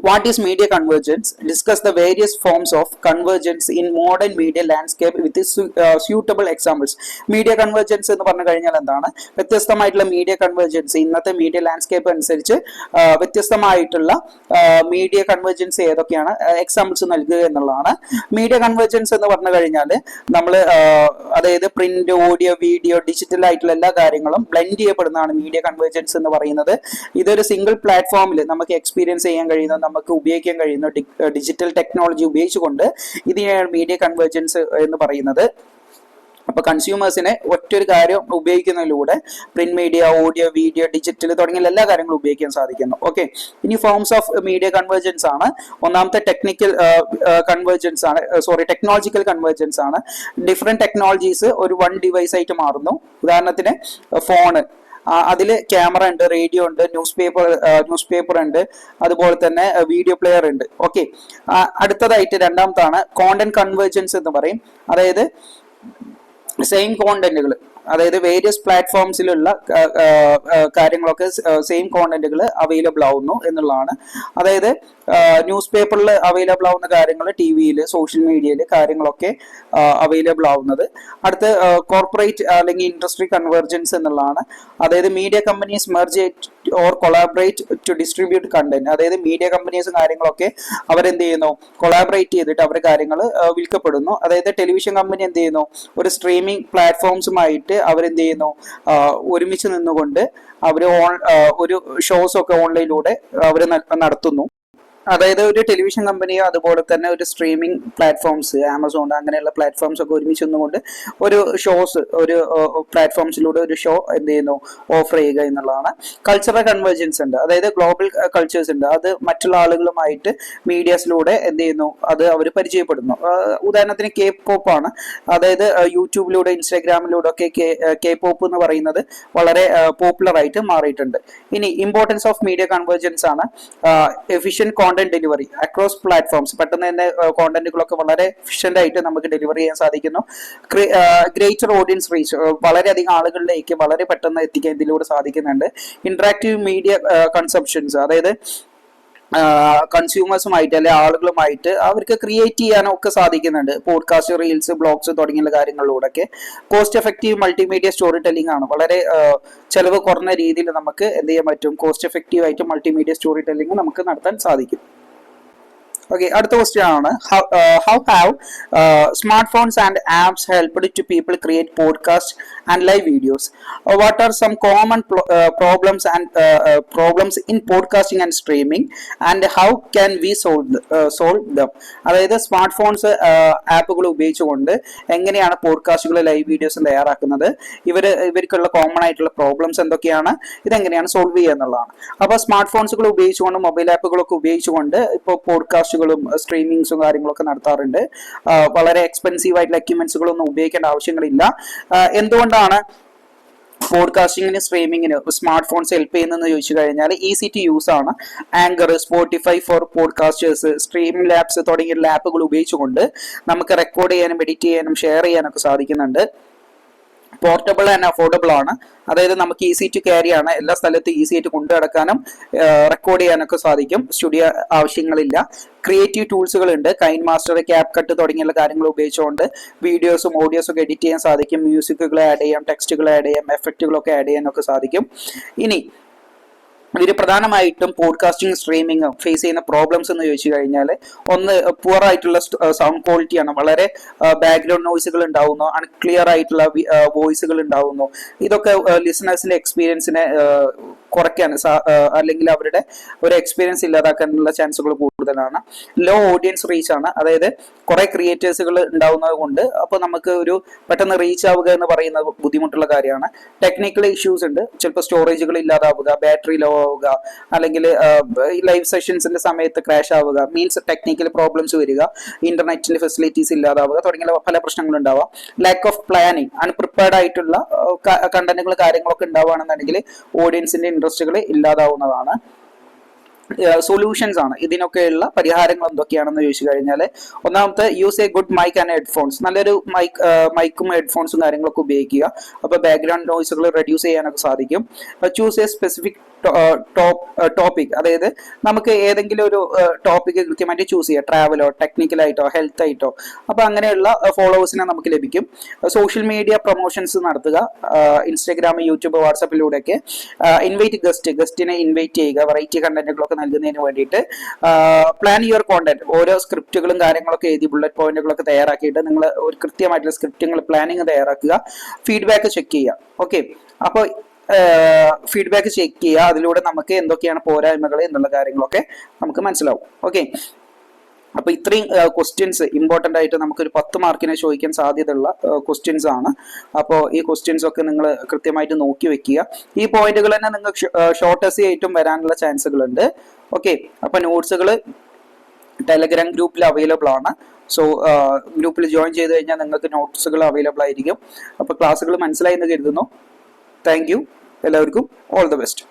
what is media convergence? Discuss the various forms of convergence in modern media landscape with suitable examples. Media convergence എന്ന് പറഞ്ഞു കഴിഞ്ഞാൽ എന്താണ്? വ്യത്യസ്തമായിട്ടുള്ള മീഡിയ കൺവേർജൻസ് ഇന്നത്തെ മീഡിയ ലാൻഡ്സ്കേപ്പ് അനുസരിച്ച് വ്യത്യസ്തമായിട്ടുള്ള മീഡിയ കൺവേർജൻസ് ഏതൊക്കെയാണ്, എക്സാമ്പിൾസ് നൽകുക എന്നുള്ളതാണ്. മീഡിയ കൺവേർജൻസ് എന്ന് പറഞ്ഞു കഴിഞ്ഞാൽ നമ്മൾ അതായത് പ്രിന്റ്, ഓഡിയോ, വീഡിയോ, ഡിജിറ്റൽ ആയിട്ടുള്ള എല്ലാ കാര്യങ്ങളും ബ്ലെൻഡ് ചെയ്യപ്പെടുന്നതാണ് മീഡിയ കൺവേർജൻസ് എന്ന് പറയുന്നത്. ഇതൊരു സിംഗിൾ പ്ലാറ്റ്ഫോമിൽ നമുക്ക് എക്സ്പീരിയൻസ് ചെയ്യാൻ കഴിയുന്ന, നമുക്ക് ഉപയോഗിക്കാൻ കഴിയുന്ന ഡിജിറ്റൽ ടെക്നോളജി ഉപയോഗിച്ചുകൊണ്ട് ഇതിനെയാണ് മീഡിയ കൺവേർജൻസ് എന്ന് പറയുന്നത്. അപ്പൊ കൺസ്യൂമേഴ്സിനെ ഒറ്റൊരു കാര്യം ഉപയോഗിക്കുന്നതിലൂടെ print media, audio, video, digital തുടങ്ങിയ എല്ലാ കാര്യങ്ങളും ഉപയോഗിക്കാൻ സാധിക്കുന്നു. ഓക്കെ, ഇനി ഫോംസ് ഓഫ് മീഡിയ കൺവേർജൻസ് ആണ്. ഒന്നാമത്തെ കൺവേർജൻസ് ആണ്, ടെക്നോളജിക്കൽ കൺവേർജൻസ് ആണ്. ഡിഫറെന്റ് ടെക്നോളജീസ് ഒരു വൺ ഡിവൈസ് ആയിട്ട് മാറുന്നു. ഉദാഹരണത്തിന് ഫോണ്, അതിൽ ക്യാമറ ഉണ്ട്, റേഡിയോ ഉണ്ട്, ന്യൂസ് പേപ്പർ ഉണ്ട്, അതുപോലെ തന്നെ വീഡിയോ പ്ലെയർ ഉണ്ട്. ഓക്കെ, അടുത്തതായിട്ട് രണ്ടാമത്താണ് കോണ്ടന്റ് കൺവേർജൻസ് എന്ന് പറയും. അതായത് സെയിം കോണ്ടന്റുകൾ, അതായത് വേരിയസ് പ്ലാറ്റ്ഫോംസിലുള്ള കാര്യങ്ങളൊക്കെ സെയിം കോണ്ടന്റുകൾ അവൈലബിൾ ആവുന്നു എന്നുള്ളതാണ്. അതായത് ന്യൂസ് പേപ്പറിൽ അവൈലബിൾ ആവുന്ന കാര്യങ്ങൾ ടി വിയിൽ, സോഷ്യൽ മീഡിയയിൽ കാര്യങ്ങളൊക്കെ അവൈലബിൾ ആവുന്നത്. അടുത്ത് കോർപ്പറേറ്റ് അല്ലെങ്കിൽ ഇൻഡസ്ട്രി കൺവേർജൻസ് എന്നുള്ളതാണ്. അതായത് media companies merge or collaborate to distribute content. അതായത് മീഡിയ കമ്പനീസും കാര്യങ്ങളൊക്കെ അവരെന്ത് ചെയ്യുന്നു, കൊളാബറേറ്റ് ചെയ്തിട്ട് അവരുടെ കാര്യങ്ങൾ വിൽക്കപ്പെടുന്നു. അതായത് ടെലിവിഷൻ കമ്പനി എന്ത് ചെയ്യുന്നു, ഒരു സ്ട്രീമിംഗ് പ്ലാറ്റ്ഫോംസുമായിട്ട് അവരെന്ത് ചെയ്യുന്നു, ഒരുമിച്ച് നിന്നുകൊണ്ട് അവർ ഒരു ഷോസ് ഒക്കെ ഓൺലൈനിലൂടെ അവർ നടത്തുന്നു. അതായത് ഒരു ടെലിവിഷൻ കമ്പനിയോ അതുപോലെ തന്നെ ഒരു സ്ട്രീമിംഗ് പ്ലാറ്റ്ഫോംസ്, ആമസോൺ അങ്ങനെയുള്ള പ്ലാറ്റ്ഫോംസ് ഒക്കെ ഒരുമിച്ച് നിന്നുകൊണ്ട് ഒരു ഷോസ്, ഒരു പ്ലാറ്റ്ഫോംസിലൂടെ ഒരു ഷോ എന്ത് ചെയ്യുന്നു, ഓഫർ ചെയ്യുക എന്നുള്ളതാണ്. കൾച്ചറൽ കൺവേർജൻസ് ഉണ്ട്. അതായത് ഗ്ലോബൽ കൾച്ചേഴ്സ് ഉണ്ട്, അത് മറ്റുള്ള ആളുകളുമായിട്ട് മീഡിയാസിലൂടെ എന്ത് ചെയ്യുന്നു, അത് അവർ പരിചയപ്പെടുന്നു. ഉദാഹരണത്തിന് കെ പോപ്പ് ആണ്. അതായത് യൂട്യൂബിലൂടെ, ഇൻസ്റ്റാഗ്രാമിലൂടെ ഒക്കെ കെ പോപ്പ് എന്ന് പറയുന്നത് വളരെ പോപ്പുലർ ആയിട്ട് മാറിയിട്ടുണ്ട്. ഇനി ഇമ്പോർട്ടൻസ് ഓഫ് മീഡിയ കൺവേർജൻസ് ആണ്. Efficient content delivery across platforms, പെട്ടെന്ന് തന്നെ കോണ്ടന്റുകളൊക്കെ വളരെ എഫിഷ്യന്റ് ആയിട്ട് നമുക്ക് ഡെലിവറി ചെയ്യാൻ സാധിക്കുന്നു. ഗ്രേറ്റർ ഓഡിയൻസ് റീച്ച്, വളരെയധികം ആളുകളിലേക്ക് വളരെ പെട്ടെന്ന് എത്തിക്കാൻ ഇതിലൂടെ സാധിക്കുന്നുണ്ട്. ഇന്ററാക്റ്റീവ് മീഡിയ കൺസംഷൻസ്, അതായത് കൺസ്യൂമേഴ്സുമായിട്ട് അല്ലെ ആളുകളുമായിട്ട് അവർക്ക് ക്രിയേറ്റ് ചെയ്യാനൊക്കെ സാധിക്കുന്നുണ്ട്. പോഡ്കാസ്റ്റ്, റീൽസ്, ബ്ലോഗ്സ് തുടങ്ങിയുള്ള കാര്യങ്ങളിലൂടെയൊക്കെ. Cost effective multimedia story telling ആണ്. വളരെ ചെലവ് കുറഞ്ഞ രീതിയിൽ നമുക്ക് എന്ത് ചെയ്യാൻ പറ്റും, കോസ്റ്റ് എഫക്റ്റീവ് ആയിട്ട് മൾട്ടിമീഡിയ സ്റ്റോറി ടെല്ലിംഗ് നമുക്ക് നടത്താൻ സാധിക്കും. Okay, അടുത്ത ക്വസ്റ്റ്യൻ ആണ്, how have smartphones and apps helped to people create podcasts and live videos? What are some common problems in podcasting and streaming, and how can we solve them? അതായത് smart phones, ആപ്പുകൾ ഉപയോഗിച്ചുകൊണ്ട് എങ്ങനെയാണ് പോഡ്കാസ്റ്റുകൾ, live videos തയ്യാറാക്കുന്നത്, ഇവർക്കുള്ള common ആയിട്ടുള്ള problems എന്തൊക്കെയാണ്, ഇതെങ്ങനെയാണ് solve ചെയ്യുക എന്നുള്ളതാണ്. അപ്പോൾ സ്മാർട്ട് ഫോൺസുകൾ ഉപയോഗിച്ചുകൊണ്ട്, മൊബൈൽ ആപ്പുകളൊക്കെ ഉപയോഗിച്ചുകൊണ്ട് ഇപ്പോൾ പോഡ്കാസ്റ്റുകളും സ്ട്രീമിങ്സും കാര്യങ്ങളൊക്കെ നടത്താറുണ്ട്. വളരെ എക്സ്പെൻസീവ് ആയിട്ടുള്ള എക്യുപ്മെന്റ്സുകളൊന്നും ഉപയോഗിക്കേണ്ട ആവശ്യങ്ങളില്ല. എന്തുകൊണ്ടാണ് പോഡ്കാസ്റ്റിങ്ങിന്, സ്ട്രീമിങ്ങിന് സ്മാർട്ട് ഫോൺസ് ഹെൽപ്പ് ചെയ്യുന്നതെന്ന് ചോദിച്ചു കഴിഞ്ഞാൽ ഈസി ടു യൂസ് ആണ്. Anchor, Spotify for podcasters, stream labs തുടങ്ങിയുള്ള ആപ്പുകൾ ഉപയോഗിച്ചുകൊണ്ട് നമുക്ക് റെക്കോർഡ് ചെയ്യാനും എഡിറ്റ് ചെയ്യാനും ഷെയർ ചെയ്യാനൊക്കെ സാധിക്കുന്നുണ്ട്. പോർട്ടബിൾ ആൻഡ് അഫോർഡബിൾ ആണ്. അതായത് നമുക്ക് ഈസി ടു ക്യാരി ആണ്, എല്ലാ സ്ഥലത്തും ഈസി ആയിട്ട് കൊണ്ടു നടക്കാനും റെക്കോർഡ് ചെയ്യാനൊക്കെ സാധിക്കും. സ്റ്റുഡിയോ ആവശ്യങ്ങളില്ല. ക്രിയേറ്റീവ് ടൂൾസുകൾ ഉണ്ട്. കൈൻ മാസ്റ്റർ, ക്യാപ് കട്ട് തുടങ്ങിയുള്ള കാര്യങ്ങൾ ഉപയോഗിച്ചുകൊണ്ട് വീഡിയോസും ഓഡിയോസും ഒക്കെ എഡിറ്റ് ചെയ്യാൻ സാധിക്കും. മ്യൂസിക്കുകൾ ആഡ് ചെയ്യാം, ടെക്സ്റ്റുകൾ ആഡ് ചെയ്യാം, എഫക്റ്റുകളൊക്കെ ആഡ് ചെയ്യാനൊക്കെ സാധിക്കും. ഇനി ഇതിൽ പ്രധാനമായിട്ടും പോഡ്കാസ്റ്റിംഗ് സ്ട്രീമിംഗ് ഫേസ് ചെയ്യുന്ന പ്രോബ്ലംസ് എന്ന് ചോദിച്ചു കഴിഞ്ഞാൽ, ഒന്ന് പുവർ ആയിട്ടുള്ള സൗണ്ട് ക്വാളിറ്റിയാണ്. വളരെ ബാക്ക്ഗ്രൗണ്ട് നോയ്സുകൾ ഉണ്ടാവുന്നു, അൺക്ലിയർ ആയിട്ടുള്ള വോയിസുകൾ ഉണ്ടാവുന്നു. ഇതൊക്കെ ലിസണേഴ്സിന്റെ എക്സ്പീരിയൻസിനെ കുറയ്ക്കാൻ അല്ലെങ്കിൽ അവരുടെ ഒരു എക്സ്പീരിയൻസ് ഇല്ലാതാക്കാനുള്ള ചാൻസുകൾ കൂടുതലാണ്. ലോ ഓഡിയൻസ് റീച്ച് ആണ്, അതായത് കുറെ ക്രിയേറ്റേഴ്സുകൾ ഉണ്ടാവുന്നത് കൊണ്ട് അപ്പോൾ നമുക്ക് ഒരു പെട്ടെന്ന് റീച്ച് ആവുക എന്ന് പറയുന്നത് ബുദ്ധിമുട്ടുള്ള കാര്യമാണ്. ടെക്നിക്കൽ ഇഷ്യൂസ് ഉണ്ട്, ചിലപ്പോൾ സ്റ്റോറേജുകൾ ഇല്ലാതാവുക, ബാറ്ററി ലോ ആവുക, അല്ലെങ്കിൽ ലൈവ് സെഷൻസിന്റെ സമയത്ത് ക്രാഷ് ആവുക, മീൻസ് ടെക്നിക്കൽ പ്രോബ്ലംസ് വരിക, ഇന്റർനെറ്റിന്റെ ഫെസിലിറ്റീസ് ഇല്ലാതാവുക തുടങ്ങിയ പല പ്രശ്നങ്ങളും ഉണ്ടാവാം. ലാക്ക് ഓഫ് പ്ലാനിങ്, അൺപ്രിപ്പയർഡ് ആയിട്ടുള്ള കണ്ടന്റുകൾ കാര്യങ്ങളൊക്കെ ഉണ്ടാവുകയാണെന്നുണ്ടെങ്കിൽ ഓഡിയൻസിന്റെ ഇൻട്രസ്റ്റുകൾ ഇല്ലാതാവുന്നതാണ്. സൊല്യൂഷൻസ് ആണ് ഇതിനൊക്കെയുള്ള പരിഹാരങ്ങൾ എന്തൊക്കെയാണെന്ന് ചോദിച്ചു കഴിഞ്ഞാൽ, ഒന്നാമത്തെ use a good mic and headphones. നല്ലൊരു മൈക്കും ഹെഡ്ഫോൺസും കാര്യങ്ങളൊക്കെ ഉപയോഗിക്കുക. അപ്പോൾ ബാക്ക്ഗ്രൗണ്ട് നോയ്സുകൾ റെഡ്യൂസ് ചെയ്യാനൊക്കെ സാധിക്കും. ചൂസ് എ സ്പെസിഫിക് ടോപ്പിക്, അതായത് നമുക്ക് ഏതെങ്കിലും ഒരു ടോപ്പിക് കൃത്യമായിട്ട് ചൂസ് ചെയ്യുക, ട്രാവലോ ടെക്നിക്കലായിട്ടോ ഹെൽത്ത് ആയിട്ടോ. അപ്പോൾ അങ്ങനെയുള്ള ഫോളോവേഴ്സിനെ നമുക്ക് ലഭിക്കും. സോഷ്യൽ മീഡിയ പ്രൊമോഷൻസ് നടത്തുക, ഇൻസ്റ്റാഗ്രാം, യൂട്യൂബ്, വാട്സാപ്പിലൂടെയൊക്കെ. ഗസ്റ്റിനെ ഇൻവൈറ്റ് ചെയ്യുക, വെറൈറ്റി കണ്ടന്റുകളൊക്കെ നൽകുന്നതിന് വേണ്ടിയിട്ട്. പ്ലാൻ യുവർ കോണ്ടന്റ്, ഓരോ സ്ക്രിപ്റ്റുകളും കാര്യങ്ങളൊക്കെ എഴുതി ബുള്ളറ്റ് പോയിന്റുകളൊക്കെ തയ്യാറാക്കിയിട്ട് നിങ്ങൾ ഒരു കൃത്യമായിട്ടുള്ള സ്ക്രിപ്റ്റുകൾ പ്ലാനിങ് തയ്യാറാക്കുക. ഫീഡ്ബാക്ക് ചെക്ക് ചെയ്യുക. ഓക്കെ, അപ്പോൾ ഫീഡ്ബാക്ക് ചെക്ക് ചെയ്യുക, അതിലൂടെ നമുക്ക് എന്തൊക്കെയാണ് പോരായ്മകൾ എന്നുള്ള കാര്യങ്ങളൊക്കെ നമുക്ക് മനസ്സിലാവും. ഓക്കെ, അപ്പൊ ഇത്രയും ക്വസ്റ്റ്യൻസ് ഇമ്പോർട്ടൻ്റ് ആയിട്ട് നമുക്കൊരു 10 മാർക്കിനെ ചോദിക്കാൻ സാധ്യതയുള്ള ക്വസ്റ്റ്യൻസ് ആണ്. അപ്പോൾ ഈ ക്വസ്റ്റ്യൻസ് ഒക്കെ നിങ്ങൾ കൃത്യമായിട്ട് നോക്കി വെക്കുക. ഈ പോയിന്റുകൾ തന്നെ നിങ്ങൾക്ക് ഷോർട്ടസ്റ്റ് ആയിട്ടും വരാനുള്ള ചാൻസുകൾ ഉണ്ട്. ഓക്കെ, അപ്പൊ നോട്ട്സുകൾ ടെലഗ്രാം ഗ്രൂപ്പിൽ അവൈലബിൾ ആണ്. സോ ഗ്രൂപ്പിൽ ജോയിൻ ചെയ്ത് കഴിഞ്ഞാൽ നിങ്ങൾക്ക് നോട്ട്സുകൾ അവൈലബിൾ ആയിരിക്കും. അപ്പോൾ ക്ലാസ്സുകൾ മനസ്സിലായി എന്ന് കരുതുന്നു. Thank you. എല്ലാവർക്കും ഓൾ ദ ബെസ്റ്റ്.